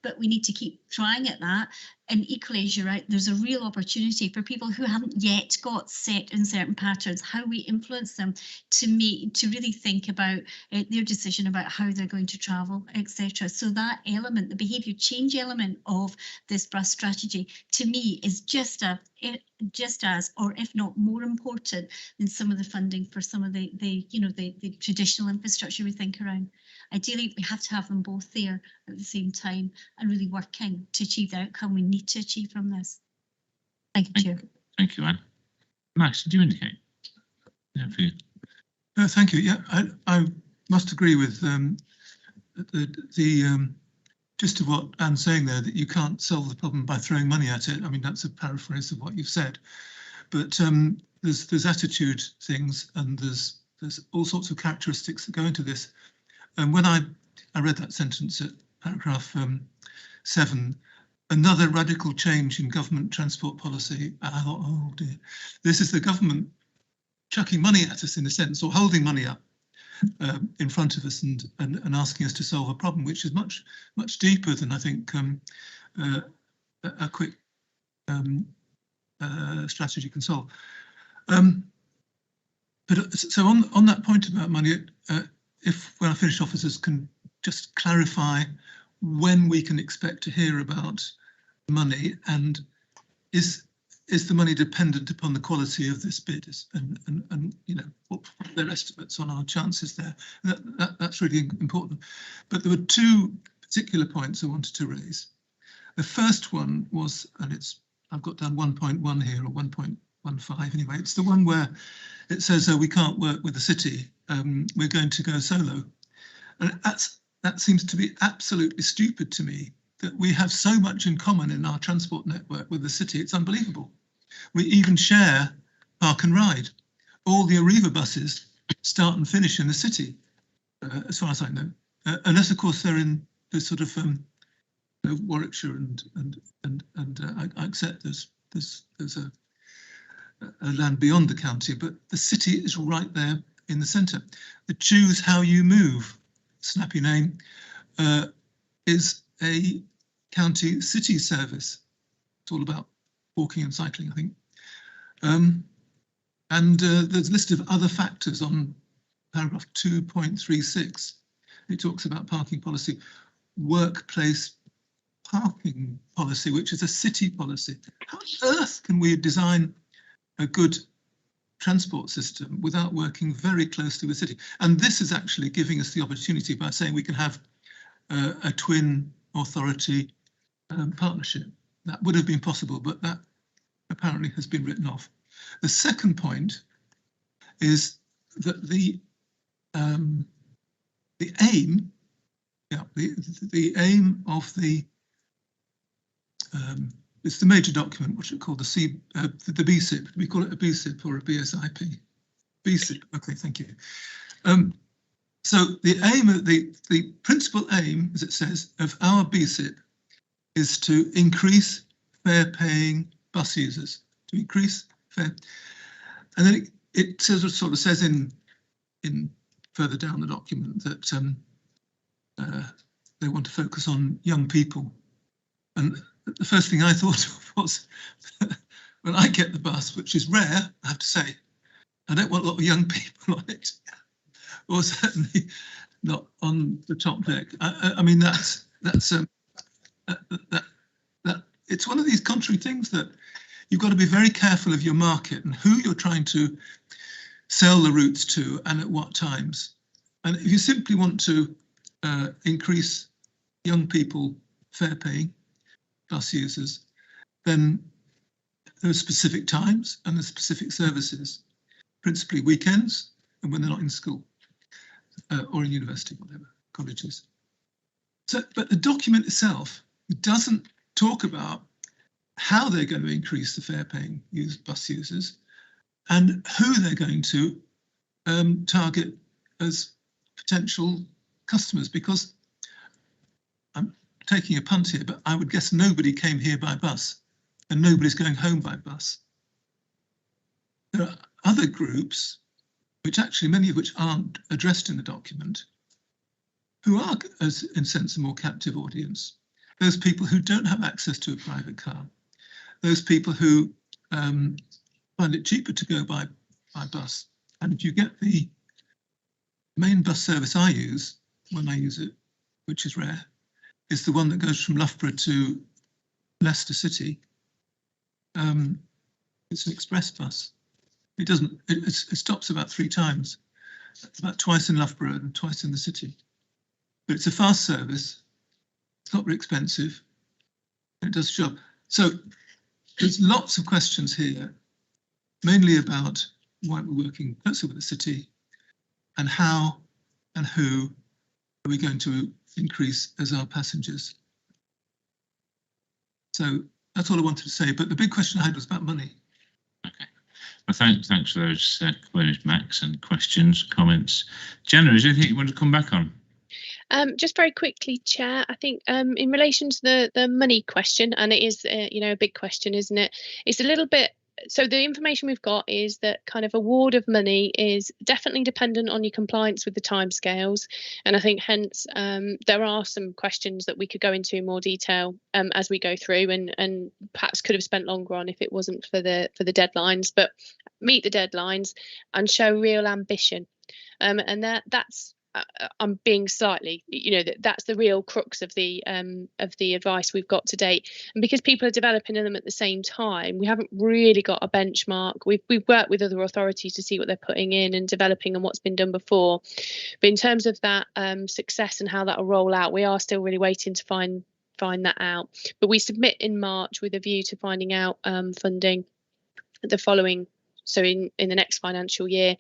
but we need to keep trying at that. And equally, as you're right, there's a real opportunity for people who haven't yet got set in certain patterns, how we influence them to really think about their decision about how they're going to travel, etc. So that element, the behaviour change element of this bus strategy, to me, is just as, or if not more important than some of the funding for some of the traditional infrastructure we think around. Ideally, we have to have them both there at the same time and really working to achieve the outcome we need to achieve from this. Thank you, Chair. Thank you, Anne. Max, did you indicate? Yeah, for you. Thank you. Yeah, I must agree with the gist of what Anne's saying there, that you can't solve the problem by throwing money at it. I mean, that's a paraphrase of what you've said. But there's attitude things, and there's all sorts of characteristics that go into this. And when I read that sentence at paragraph 7, another radical change in government transport policy, I thought, oh dear, this is the government chucking money at us in a sense, or holding money up in front of us and asking us to solve a problem which is much deeper than I think a quick strategy can solve. But so on that point about money, if when I finish, officers can just clarify when we can expect to hear about money, and is the money dependent upon the quality of this bid, and you know, what their estimates on our chances there. That's really important. But there were two particular points I wanted to raise. The first one was, and I've got down 1.1 here, or 1.15 anyway. It's the one where it says, we can't work with the city, we're going to go solo. And that seems to be absolutely stupid to me, that we have so much in common in our transport network with the city. It's unbelievable. We even share park and ride. All the Arriva buses start and finish in the city, as far as I know, unless of course they're in the sort of Warwickshire and I accept there's a land beyond the county, but the city is right there in the centre. The Choose How You Move, snappy name, is a county city service. It's all about walking and cycling, I think. And there's a list of other factors on paragraph 2.36. It talks about parking policy, workplace parking policy, which is a city policy. How on earth can we design a good transport system without working very closely with city? And this is actually giving us the opportunity by saying we can have a twin authority partnership. That would have been possible, but that apparently has been written off. The second point is that the aim, the aim of the it's the major document, which we call the BSIP. We call it a BSIP or a BSIP. BSIP. Okay, thank you. So the aim of the principal aim, as it says, of our BSIP is to increase fare-paying bus users. To increase fare, and then it sort of says in further down the document that they want to focus on young people. And the first thing I thought of was, when I get the bus, which is rare, I have to say, I don't want a lot of young people on it, or certainly not on the top deck. I mean, that's it's one of these contrary things that you've got to be very careful of your market and who you're trying to sell the routes to and at what times. And if you simply want to increase young people fare paying, bus users, then there are specific times and the specific services, principally weekends and when they're not in school or in university, whatever, colleges. So, but the document itself doesn't talk about how they're going to increase the fare paying bus users and who they're going to target as potential customers, because I'm taking a punt here, but I would guess nobody came here by bus and nobody's going home by bus. There are other groups, which actually many of which aren't addressed in the document, who are, as in a sense, a more captive audience. Those people who don't have access to a private car, those people who find it cheaper to go by bus. And if you get the main bus service I use, when I use it, which is rare, is the one that goes from Loughborough to Leicester City. It's an express bus. It doesn't, it stops about 3 times, about twice in Loughborough and twice in the city. But it's a fast service, it's not very expensive, and it does the job. So there's lots of questions here, mainly about why we're working closely with the city and how and who are we going to increase as our passengers. So that's all I wanted to say, but the big question I had was about money. Okay. Well, thanks for those comments, Max, and questions, comments. Jenna, is there anything you want to come back on? Just very quickly, Chair, I think in relation to the money question, and it is, you know, a big question, isn't it? It's a little bit, so the information we've got is that kind of award of money is definitely dependent on your compliance with the timescales. And I think hence there are some questions that we could go into in more detail as we go through, and perhaps could have spent longer on if it wasn't for the deadlines, but meet the deadlines and show real ambition. And that's I'm being slightly, you know, that's the real crux of the advice we've got to date. And because people are developing them at the same time, we haven't really got a benchmark. We've worked with other authorities to see what they're putting in and developing and what's been done before. But in terms of that success and how that will roll out, we are still really waiting to find that out. But we submit in March with a view to finding out funding the following. So in the next financial year,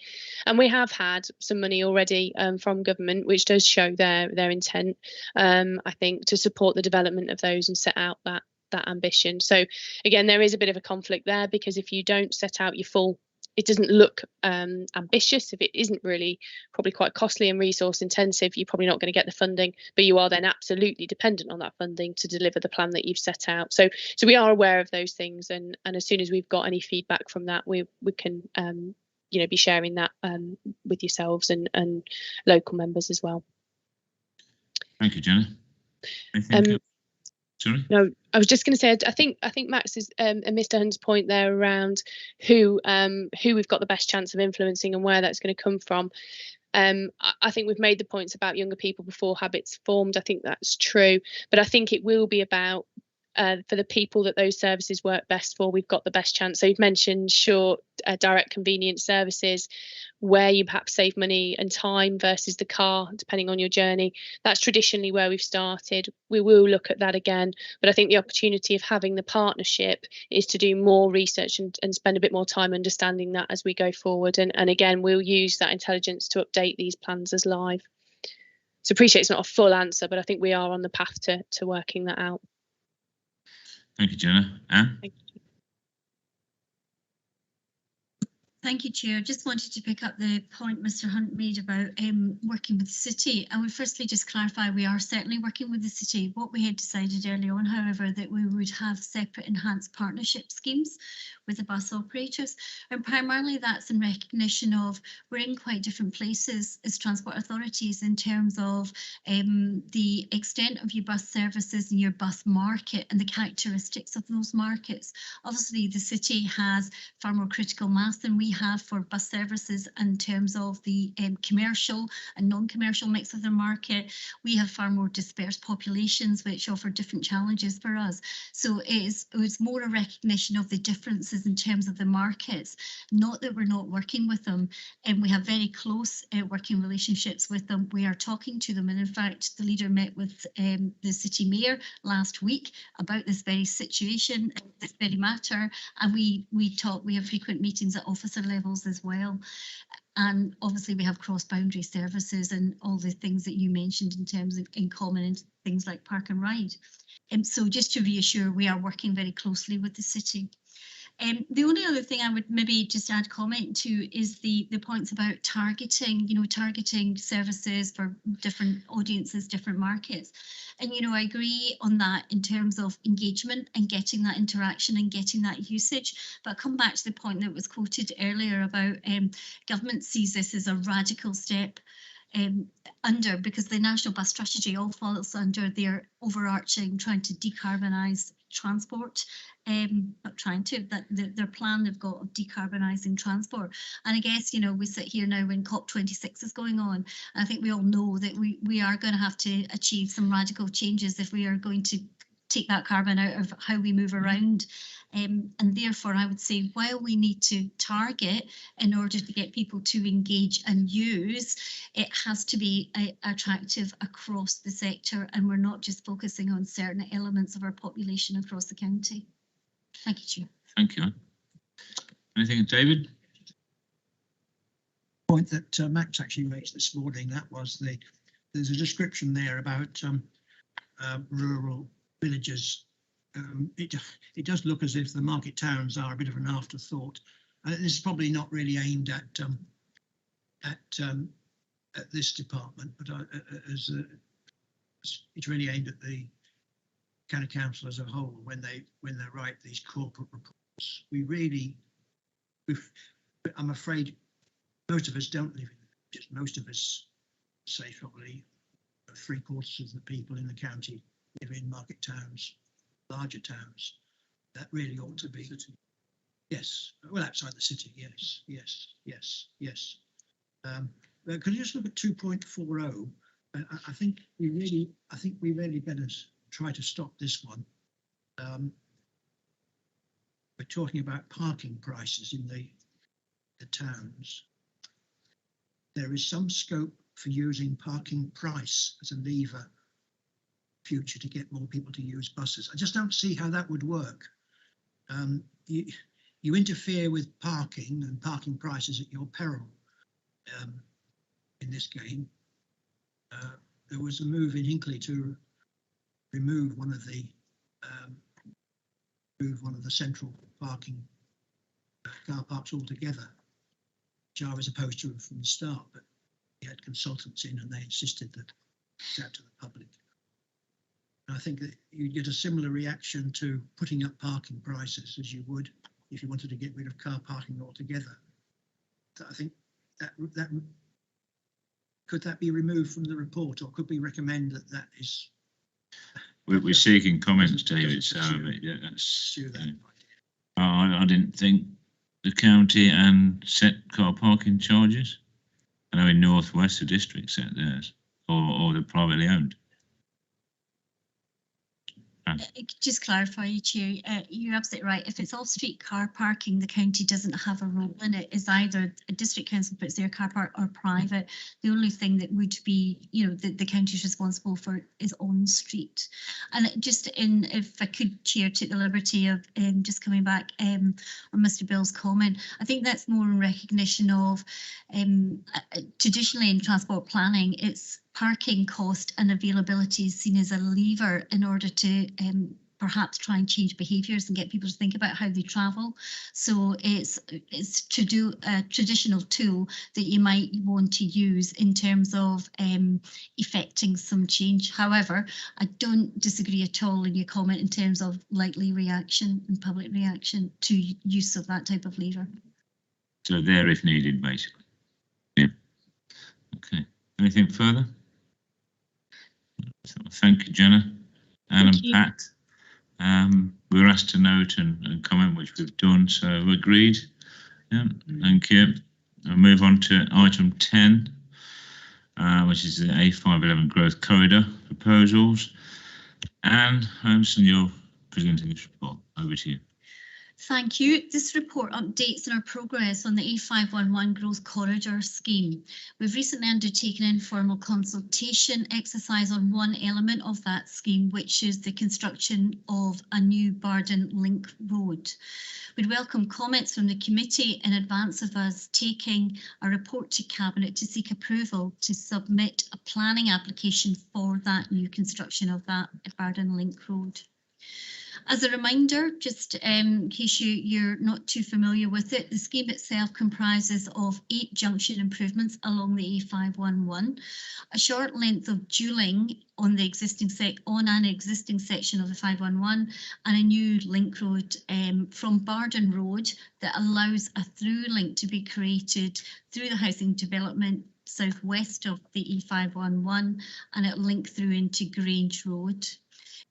and we have had some money already from government, which does show their intent, I think, to support the development of those and set out that ambition. So again, there is a bit of a conflict there, because if you don't set out your full, it doesn't look ambitious. If it isn't really probably quite costly and resource intensive, you're probably not going to get the funding, but you are then absolutely dependent on that funding to deliver the plan that you've set out. So we are aware of those things, and as soon as we've got any feedback from that, we can you know, be sharing that with yourselves and local members as well. Thank you, Jenna. Sorry? No, I was just going to say, I think Max is and Mr. Hunt's point there around who we've got the best chance of influencing and where that's going to come from. I think we've made the points about younger people before habits formed. I think that's true, but I think it will be about for the people that those services work best for, we've got the best chance. So you've mentioned short, direct, convenient services where you perhaps save money and time versus the car, depending on your journey. That's traditionally where we've started. We will look at that again, but I think the opportunity of having the partnership is to do more research and spend a bit more time understanding that as we go forward. And again, we'll use that intelligence to update these plans as live. So appreciate it's not a full answer, but I think we are on the path to working that out. Thank you, Jenna. Anne? Thank you. Thank you, Chair. Just wanted to pick up the point Mr. Hunt made about working with the city. I would firstly just clarify we are certainly working with the city. What we had decided earlier on, however, that we would have separate enhanced partnership schemes with the bus operators, and primarily that's in recognition of we're in quite different places as transport authorities in terms of the extent of your bus services and your bus market and the characteristics of those markets. Obviously, the city has far more critical mass than we have for bus services in terms of the commercial and non-commercial mix of the market. We have far more dispersed populations which offer different challenges for us. So it's more a recognition of the differences services in terms of the markets. Not that we're not working with them, and we have very close working relationships with them. We are talking to them, and in fact, the leader met with the city mayor last week about this very situation, this very matter, and we have frequent meetings at officer levels as well. And obviously we have cross-boundary services and all the things that you mentioned in terms of in common and things like park and ride. And so just to reassure, we are working very closely with the city. The only other thing I would maybe just add comment to is the points about targeting, targeting services for different audiences, different markets. And, I agree on that in terms of engagement and getting that interaction and getting that usage. But I'll come back to the point that was quoted earlier about government sees this as a radical step because the National Bus Strategy all falls under their overarching trying to decarbonise transport, their plan they've got of decarbonising transport. And I guess, we sit here now when COP26 is going on. And I think we all know that we are going to have to achieve some radical changes if we are going to take that carbon out of how we move around. And therefore, I would say, while we need to target in order to get people to engage and use, it has to be attractive across the sector, and we're not just focusing on certain elements of our population across the county. Thank you, Chair. Thank you. Anything, David? Point that Max actually raised this morning, that was there's a description there about rural villages. It does look as if the market towns are a bit of an afterthought. This is probably not really aimed at this department, but it's really aimed at the county council as a whole when they write these corporate reports. I'm afraid most of us don't live in villages. Most of us, say probably 3/4 of the people in the county live in market towns, larger towns. That really ought to be. Yes, well, outside the city, yes. Could you just look at 2.40? I think we really better try to stop this one. We're talking about parking prices in the towns. There is some scope for using parking price as a lever future to get more people to use buses. I just don't see how that would work. You interfere with parking and parking prices at your peril. In this game, there was a move in Hinckley to remove one of the central parking car parks altogether, which I was opposed to from the start, but we had consultants in and they insisted that it's out to the public. And I think that you'd get a similar reaction to putting up parking prices as you would if you wanted to get rid of car parking altogether. So I think that could that be removed from the report, or could we recommend that is? We're seeking comments, David. So yeah, that's. I didn't think the county and set car parking charges. I know in North West the district set theirs, or they're privately owned. Just clarify, Chair, you're absolutely right. If it's off-street car parking, the county doesn't have a role in it. It's either a district council puts their car park or private. The only thing that would be, the county is responsible for is on-street. And just if I could, Chair, take the liberty of just coming back on Mr. Bill's comment, I think that's more in recognition of traditionally in transport planning, it's parking cost and availability is seen as a lever in order to perhaps try and change behaviours and get people to think about how they travel. So it's to do a traditional tool that you might want to use in terms of effecting some change. However, I don't disagree at all in your comment in terms of likely reaction and public reaction to use of that type of lever. So there if needed, basically. Yeah. Okay. Anything further? So thank you, Jenna, Anne and Pat. We were asked to note and comment, which we've done, so agreed. Yeah, thank you. I'll move on to item 10, which is the A511 growth corridor proposals. Anne Holmes, you're presenting this report. Over to you. Thank you. This report updates on our progress on the A511 Growth Corridor scheme. We've recently undertaken an informal consultation exercise on one element of that scheme, which is the construction of a new Bardon Link Road. We'd welcome comments from the committee in advance of us taking a report to Cabinet to seek approval to submit a planning application for that new construction of that Bardon Link Road. As a reminder, just in case you're not too familiar with it, the scheme itself comprises of 8 junction improvements along the A511, a short length of dualling on an existing section of the 511, and a new link road from Bardon Road that allows a through link to be created through the housing development southwest of the E511, and it'll link through into Grange Road.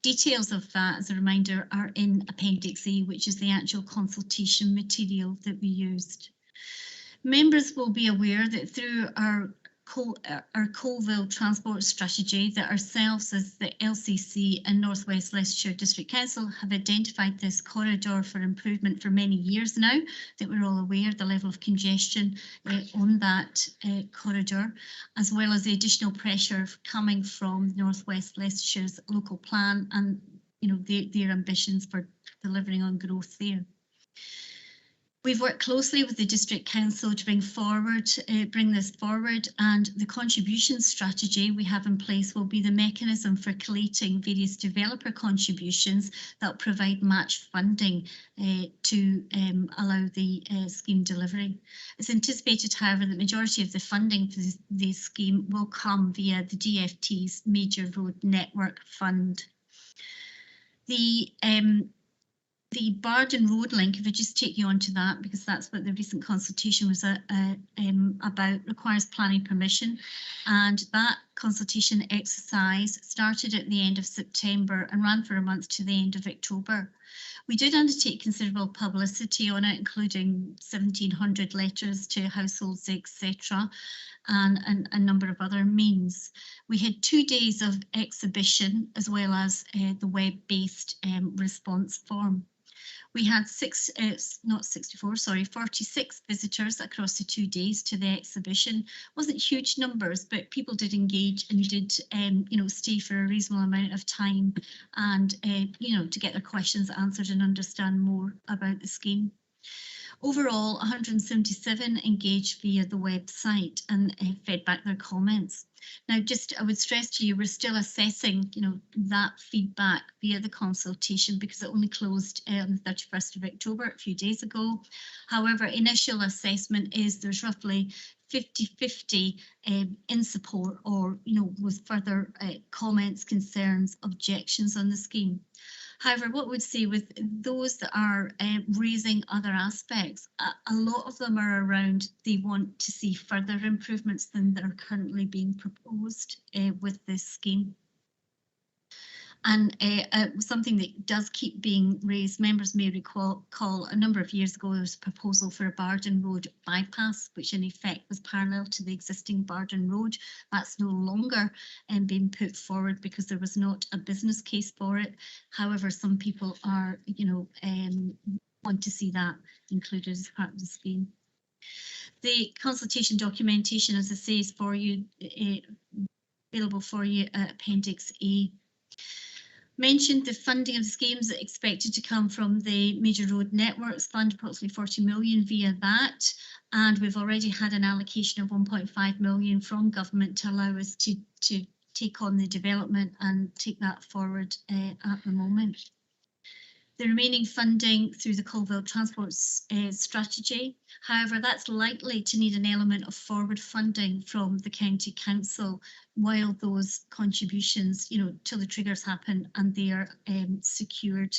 Details of that, as a reminder, are in Appendix C, which is the actual consultation material that we used. Members will be aware that through our Colville transport strategy that ourselves as the LCC and North West Leicestershire District Council have identified this corridor for improvement for many years now, that we're all aware of the level of congestion on that corridor, as well as the additional pressure coming from North West Leicestershire's local plan and their ambitions for delivering on growth there. We've worked closely with the District Council to bring this forward, and the contribution strategy we have in place will be the mechanism for collating various developer contributions that will provide match funding to allow the scheme delivery. It's anticipated, however, that the majority of the funding for this scheme will come via the DFT's Major Road Network Fund. The Bardon Road link, if I just take you on to that, because that's what the recent consultation was about, requires planning permission. And that consultation exercise started at the end of September and ran for a month to the end of October. We did undertake considerable publicity on it, including 1,700 letters to households, etc., and a number of other means. We had 2 days of exhibition as well as the web-based response form. We had 46 visitors across the 2 days to the exhibition. Wasn't huge numbers, but people did engage and did, stay for a reasonable amount of time and, to get their questions answered and understand more about the scheme. Overall, 177 engaged via the website and fed back their comments. Now, I would stress to you, we're still assessing, that feedback via the consultation because it only closed on the 31st of October, a few days ago. However, initial assessment is there's roughly 50-50 in support or, with further comments, concerns, objections on the scheme. However, what we'd say with those that are raising other aspects, a lot of them are around they want to see further improvements than that are currently being proposed with this scheme. And something that does keep being raised, members may recall a number of years ago there was a proposal for a Bardon Road bypass, which in effect was parallel to the existing Bardon Road. That's no longer being put forward because there was not a business case for it. However, some people are, want to see that included as part of the scheme. The consultation documentation, as I say, is for you, available for you at Appendix A. Mentioned the funding of the schemes that expected to come from the Major Road Networks Fund, approximately 40 million via that, and we've already had an allocation of 1.5 million from government to allow us to take on the development and take that forward at the moment. The remaining funding through the Colville Transport strategy, however, that's likely to need an element of forward funding from the County Council while those contributions, till the triggers happen and they are secured.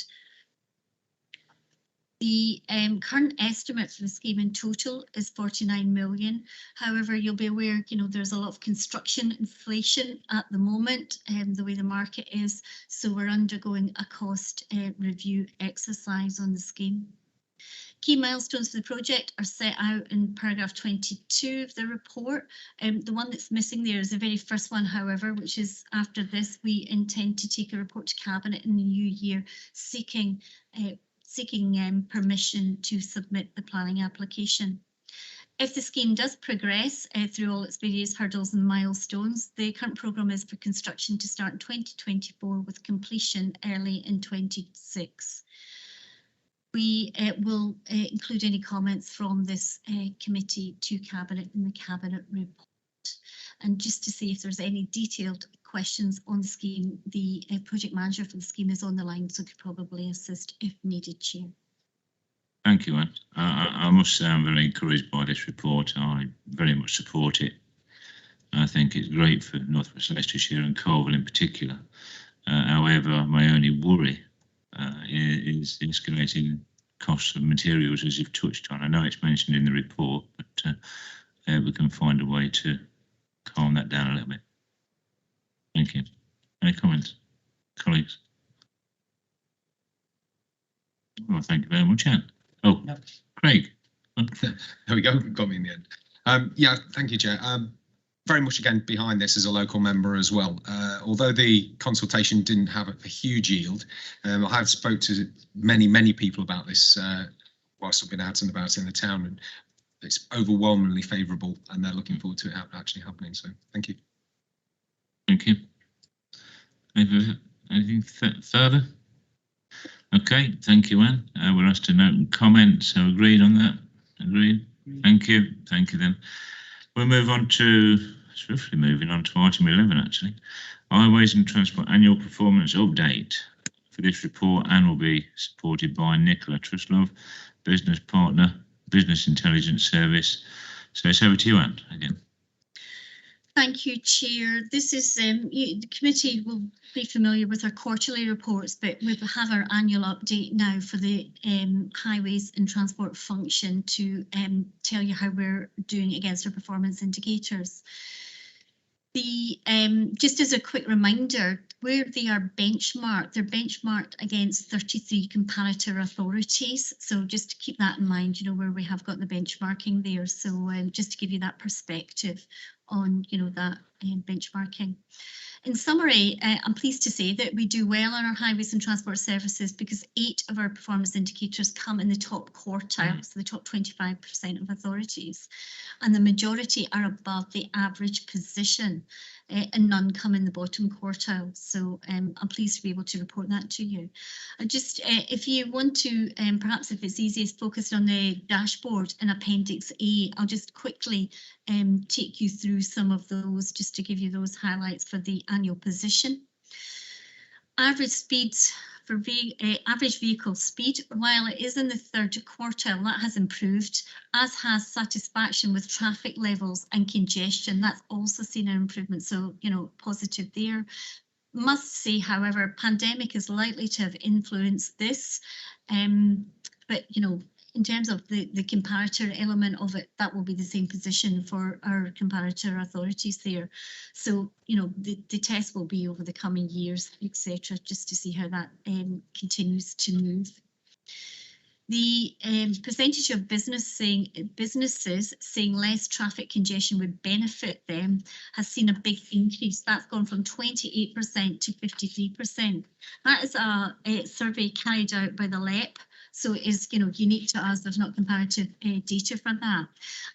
The current estimate for the scheme in total is 49 million. However, you'll be aware, there's a lot of construction inflation at the moment, the way the market is. So we're undergoing a cost review exercise on the scheme. Key milestones for the project are set out in paragraph 22 of the report. The one that's missing there is the very first one, however, which is after this, we intend to take a report to Cabinet in the new year seeking seeking permission to submit the planning application. If the scheme does progress through all its various hurdles and milestones, the current programme is for construction to start in 2024 with completion early in 2026. We will include any comments from this committee to Cabinet in the Cabinet report. And just to see if there's any detailed questions on the scheme, the project manager for the scheme is on the line, so could probably assist if needed, Chair. Thank you, Anne. I must say I'm very encouraged by this report. I very much support it. I think it's great for North West Leicestershire and Colville in particular. However, my only worry is escalating costs of materials, as you've touched on. I know it's mentioned in the report, but we can find a way to calm that down a little bit. Thank you. Any comments, colleagues? Well, thank you very much, Anne. Oh, no. Craig. There we go, got me in the end. Yeah, thank you, Chair. Very much again behind this as a local member as well. Although the consultation didn't have a huge yield, I have spoke to many people about this whilst I've been out and about in the town, and it's overwhelmingly favourable, and they're looking forward to it actually happening. So thank you. Thank you. Anything further? Okay, thank you, Anne. We're asked to note and comment, so agreed on that. Agreed. Thank you. Thank you then. We'll move on to, swiftly moving on to item 11 actually. Highways and Transport Annual Performance Update. For this report, Anne will be supported by Nicola Truslove, Business Partner, Business Intelligence Service. So it's over to you, Anne, again. Thank you, Chair. This is the committee will be familiar with our quarterly reports, but we have our annual update now for the highways and transport function to tell you how we're doing against our performance indicators. The just as a quick reminder, where they are benchmarked, they're benchmarked against 33 comparator authorities. So just to keep that in mind, you know, where we have got the benchmarking there. So just to give you that perspective on, you know, that benchmarking. In summary, I'm pleased to say that we do well on our highways and transport services because 8 of our performance indicators come in the top quartile, so the top 25% of authorities, and the majority are above the average position, and none come in the bottom quartile. So I'm pleased to be able to report that to you. Just if you want to, perhaps if it's easiest, focus on the dashboard in Appendix A, I'll just quickly take you through some of those just to give you those highlights for the annual position. Average speeds for average vehicle speed, while it is in the 3rd quartile, that has improved, as has satisfaction with traffic levels and congestion. That's also seen an improvement, so, you know, positive there. Must say, however, pandemic is likely to have influenced this, but, you know, in terms of the comparator element of it, that will be the same position for our comparator authorities there. So, you know, the test will be over the coming years, etc., just to see how that continues to move. The percentage of businesses saying less traffic congestion would benefit them has seen a big increase. That's gone from 28% to 53%. That is a survey carried out by the LEP. So it is, you know, unique to us. There's not comparative data for that.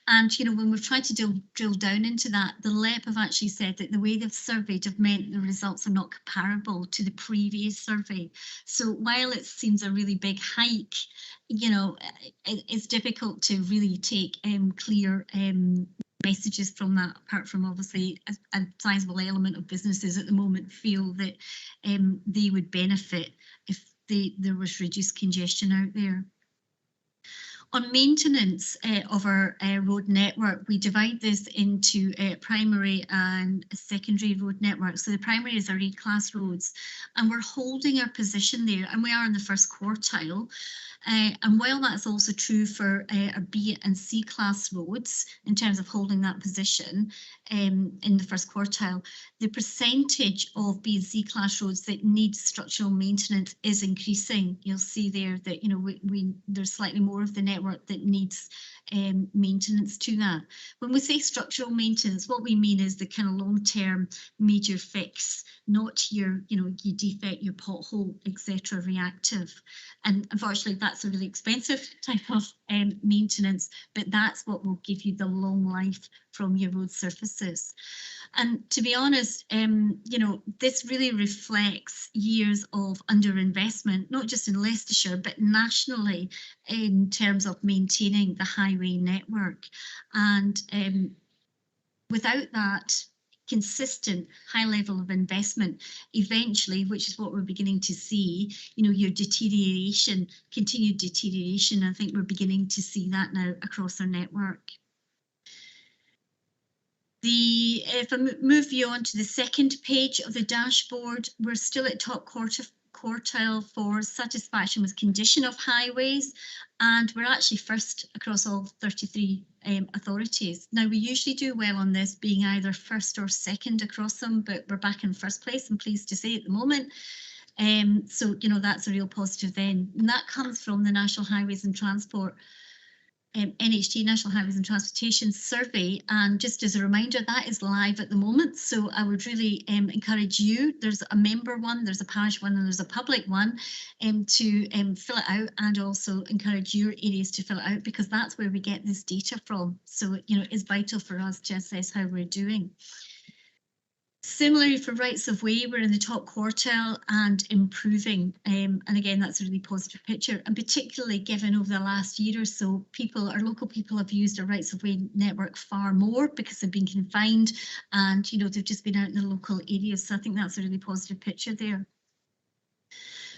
And, you know, when we've tried to drill down into that, the LEP have actually said that the way they've surveyed have meant the results are not comparable to the previous survey. So while it seems a really big hike, you know, it's difficult to really take clear messages from that, apart from obviously a sizable element of businesses at the moment feel that they would benefit if there was reduced congestion out there. On maintenance of our road network, we divide this into primary and secondary road network. So the primary is our A-class roads, and we're holding our position there, and we are in the 1st quartile. And while that's also true for our B and C class roads in terms of holding that position, in the first quartile, the percentage of B and C class roads that need structural maintenance is increasing. You'll see there that, you know, there's slightly more of the network that needs maintenance to that. When we say structural maintenance, what we mean is the kind of long-term major fix, not your, you know, your defect, your pothole, etc. reactive. And unfortunately, that's a really expensive type of maintenance, but that's what will give you the long life from your road surfaces. And to be honest, you know, this really reflects years of underinvestment, not just in Leicestershire, but nationally in terms of maintaining the highway network. And without that consistent high level of investment, eventually, which is what we're beginning to see, you know, your deterioration, continued deterioration, I think we're beginning to see that now across our network. If I move you on to the second page of the dashboard, we're still at top quartile for satisfaction with condition of highways, and we're actually first across all 33 authorities. Now, we usually do well on this, being either first or second across them, but we're back in first place, I'm pleased to say, at the moment. So, you know, that's a real positive then. And that comes from the National Highways and Transport NHT, National Highways and Transportation Survey, and just as a reminder, that is live at the moment, so I would really encourage you, there's a member one, there's a parish one, and there's a public one, to fill it out, and also encourage your areas to fill it out, because that's where we get this data from. So, you know, it's vital for us to assess how we're doing. Similarly, for rights of way, we're in the top quartile and improving. And again, that's a really positive picture. And particularly given over the last year or so, our local people have used our rights of way network far more because they've been confined and, you know, they've just been out in the local areas. So I think that's a really positive picture there.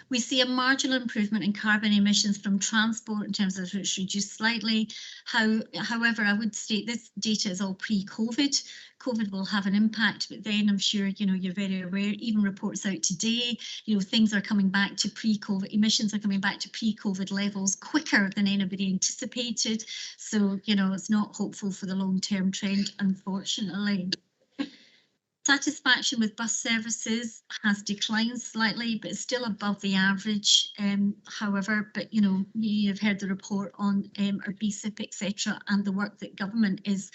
We see a marginal improvement in carbon emissions from transport in terms of it's reduced slightly. However, I would state this data is all pre-COVID. COVID will have an impact, but then I'm sure, you know, you're very aware, even reports out today, you know, things are coming back to pre-COVID, emissions are coming back to pre-COVID levels quicker than anybody anticipated. So, you know, it's not hopeful for the long-term trend, unfortunately. Satisfaction with bus services has declined slightly, but it's still above the average. However, but you know, you've heard the report on our BSIP, etc., and the work that government is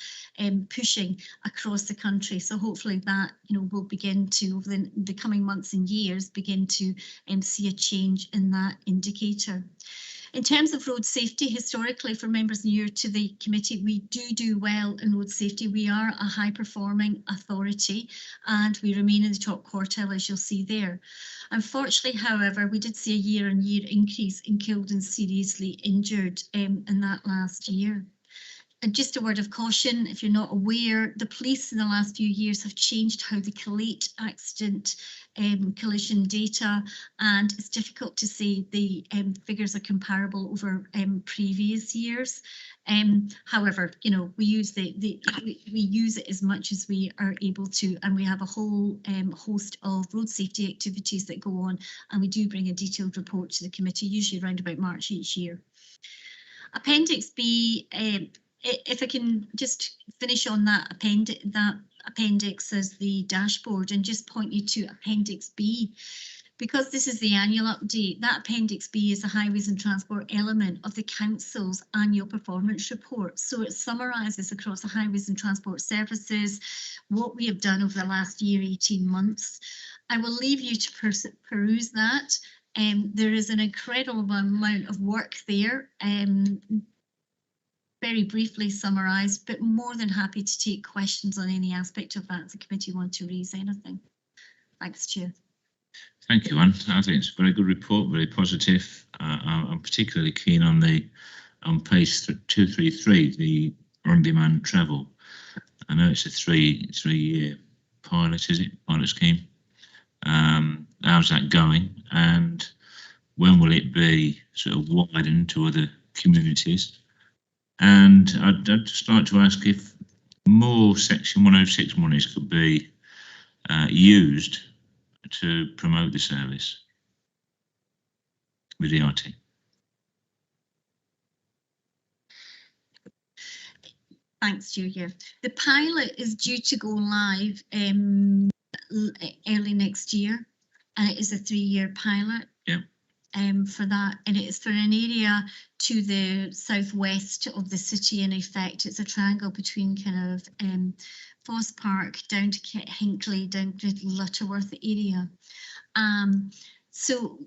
pushing across the country. So hopefully that, you know, will begin to, over the coming months and years, begin to see a change in that indicator. In terms of road safety, historically, for members new to the committee, we do well in road safety. We are a high-performing authority and we remain in the top quartile, as you'll see there. Unfortunately, however, we did see a year-on-year increase in killed and seriously injured in that last year. And just a word of caution, if you're not aware, the police in the last few years have changed how they collate accident collision data, and it's difficult to say the figures are comparable over previous years. However, you know, we use we use it as much as we are able to, and we have a whole host of road safety activities that go on, and we do bring a detailed report to the committee, usually around about March each year. Appendix B. If I can just finish on that appendix as the dashboard and just point you to Appendix B, because this is the annual update. That Appendix B is the Highways and Transport element of the Council's annual performance report. So it summarises across the Highways and Transport Services what we have done over the last year, 18 months. I will leave you to peruse that. There is an incredible amount of work there. Very briefly summarised, but more than happy to take questions on any aspect of that if the committee want to raise anything. Thanks, Chair. Thank you, Anne. I think it's a very good report, very positive. I'm particularly keen on on page 233, the on-demand travel. I know it's a three-year pilot, is it? Pilot scheme. How's that going? And when will it be sort of widened to other communities? And I'd just like to ask if more Section 106 monies could be used to promote the service with ERT. Thanks, Chair. Yeah, the pilot is due to go live early next year, and it is a 3-year pilot. Yep. For that, and it is for an area to the southwest of the city. In effect, it's a triangle between kind of Foss Park down to Hinckley, down to Lutterworth area. So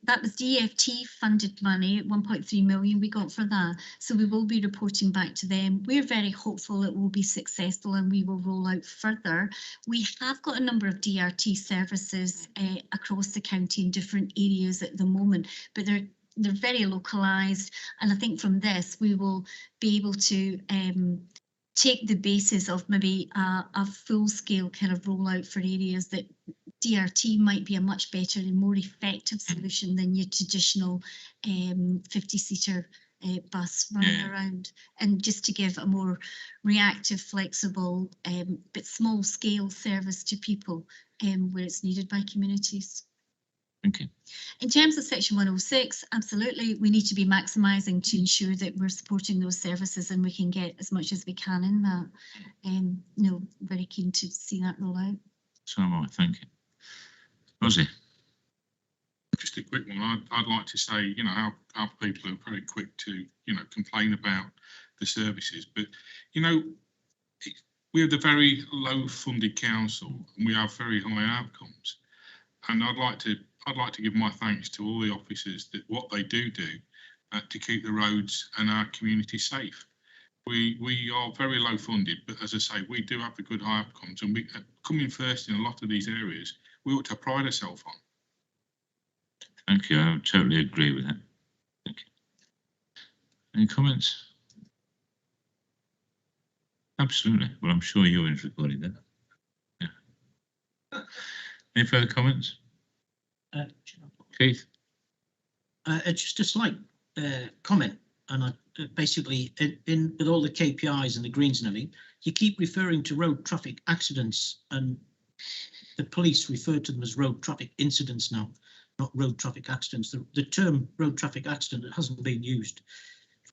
that was DFT funded money, 1.3 million we got for that. So we will be reporting back to them. We're very hopeful it will be successful and we will roll out further. We have got a number of DRT services across the county in different areas at the moment, but they're very localised. And I think from this we will be able to take the basis of maybe a full-scale kind of rollout for areas that DRT might be a much better and more effective solution than your traditional 50-seater bus running around, and just to give a more reactive, flexible, but small-scale service to people where it's needed by communities. Thank you. In terms of Section 106, absolutely, we need to be maximising to ensure that we're supporting those services and we can get as much as we can in that. No, very keen to see that roll out. So am I, thank you. Ozzy. Just a quick one. I'd like to say, you know, our people are very quick to, you know, complain about the services, but, you know, we're the very low funded council and we have very high outcomes. And I'd like to give my thanks to all the officers that what they do to keep the roads and our community safe. We are very low funded, but as I say, we do have the good high outcomes, and we coming first in a lot of these areas, we ought to pride ourselves on. Thank you. I would totally agree with that. Thank you. Any comments? Absolutely. Well, I'm sure you're recording that. Yeah. Any further comments? Keith? Just a slight comment, and basically, with all the KPIs and the greens and everything, you keep referring to road traffic accidents, and the police refer to them as road traffic incidents now, not road traffic accidents. The term road traffic accident hasn't been used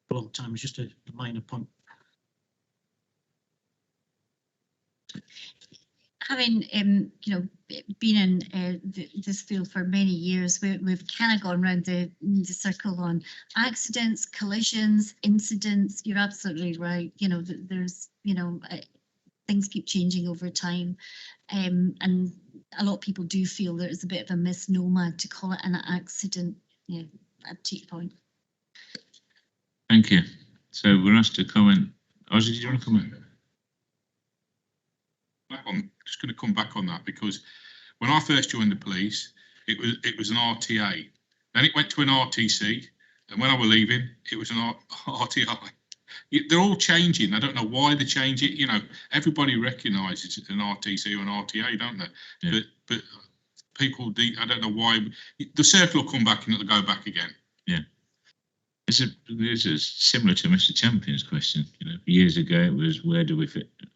for a long time. It's just a minor point. Having you know, been in this field for many years, we've kind of gone around the circle on accidents, collisions, incidents. You're absolutely right. You know, there's, you know, things keep changing over time, and a lot of people do feel that it's a bit of a misnomer to call it an accident. Yeah, I take your point. Thank you. So we're asked to comment. Ozzy, did you want to comment? I'm just going to come back on that, because when I first joined the police, it was an RTA. Then it went to an RTC, and when I was leaving, it was an RTI. They're all changing. I don't know why they change it. You know, everybody recognises it's an RTC or an RTA, don't they? Yeah. But people, I don't know why. The circle will come back and it'll go back again. Yeah. This is similar to Mr. Champion's question. You know, years ago it was where do we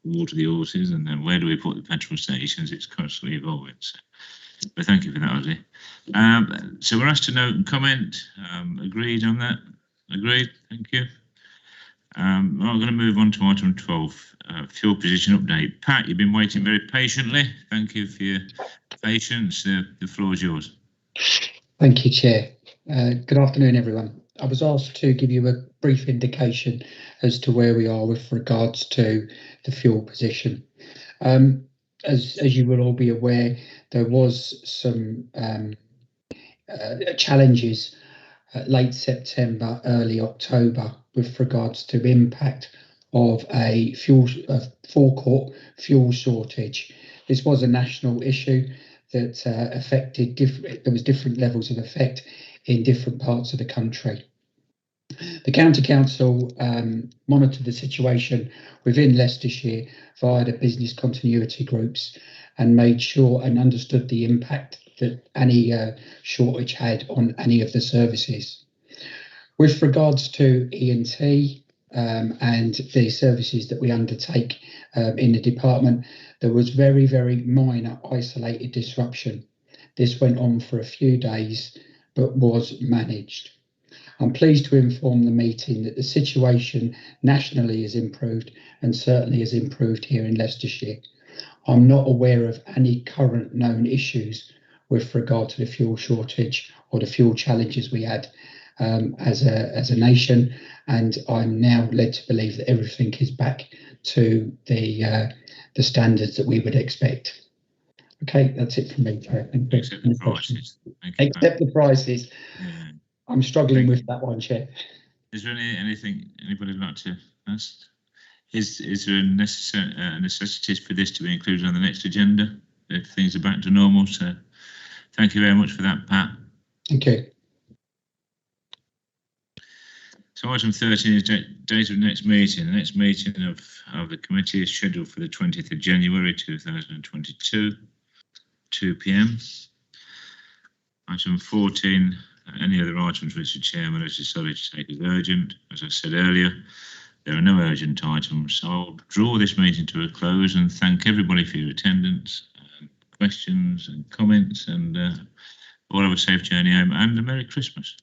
water the horses, and then where do we put the petrol stations? It's constantly evolving. So, but thank you for that, Ozzy. So we're asked to note and comment. Agreed on that. Agreed. Thank you. I'm going to move on to item 12, fuel position update. Pat, you've been waiting very patiently. Thank you for your patience. The floor is yours. Thank you, Chair. Good afternoon, everyone. I was asked to give you a brief indication as to where we are with regards to the fuel position. As you will all be aware, there was some challenges late September, early October with regards to impact of a forecourt fuel shortage. This was a national issue that affected there was different levels of effect in different parts of the country. The County Council monitored the situation within Leicestershire via the business continuity groups and made sure and understood the impact that any shortage had on any of the services. With regards to E&T and the services that we undertake in the department, there was very, very minor isolated disruption. This went on for a few days, but was managed. I'm pleased to inform the meeting that the situation nationally has improved and certainly has improved here in Leicestershire. I'm not aware of any current known issues with regard to the fuel shortage or the fuel challenges we had as a nation, and I'm now led to believe that everything is back to the standards that we would expect. Okay, that's it from me, Chair. Except the prices. Except the prices. Yeah. I'm struggling with that one, Chair. Is there anything anybody would like to ask? Is there a necessity for this to be included on the next agenda if things are back to normal? So thank you very much for that, Pat. Thank you. So item 13 is date of next meeting. The next meeting of the committee is scheduled for the 20th of January 2022, 2 p.m. Item 14, any other items which the chairman has decided to take as urgent. As I said earlier, there are no urgent items. So I'll draw this meeting to a close and thank everybody for your attendance, questions and comments, and all have a safe journey home and a Merry Christmas.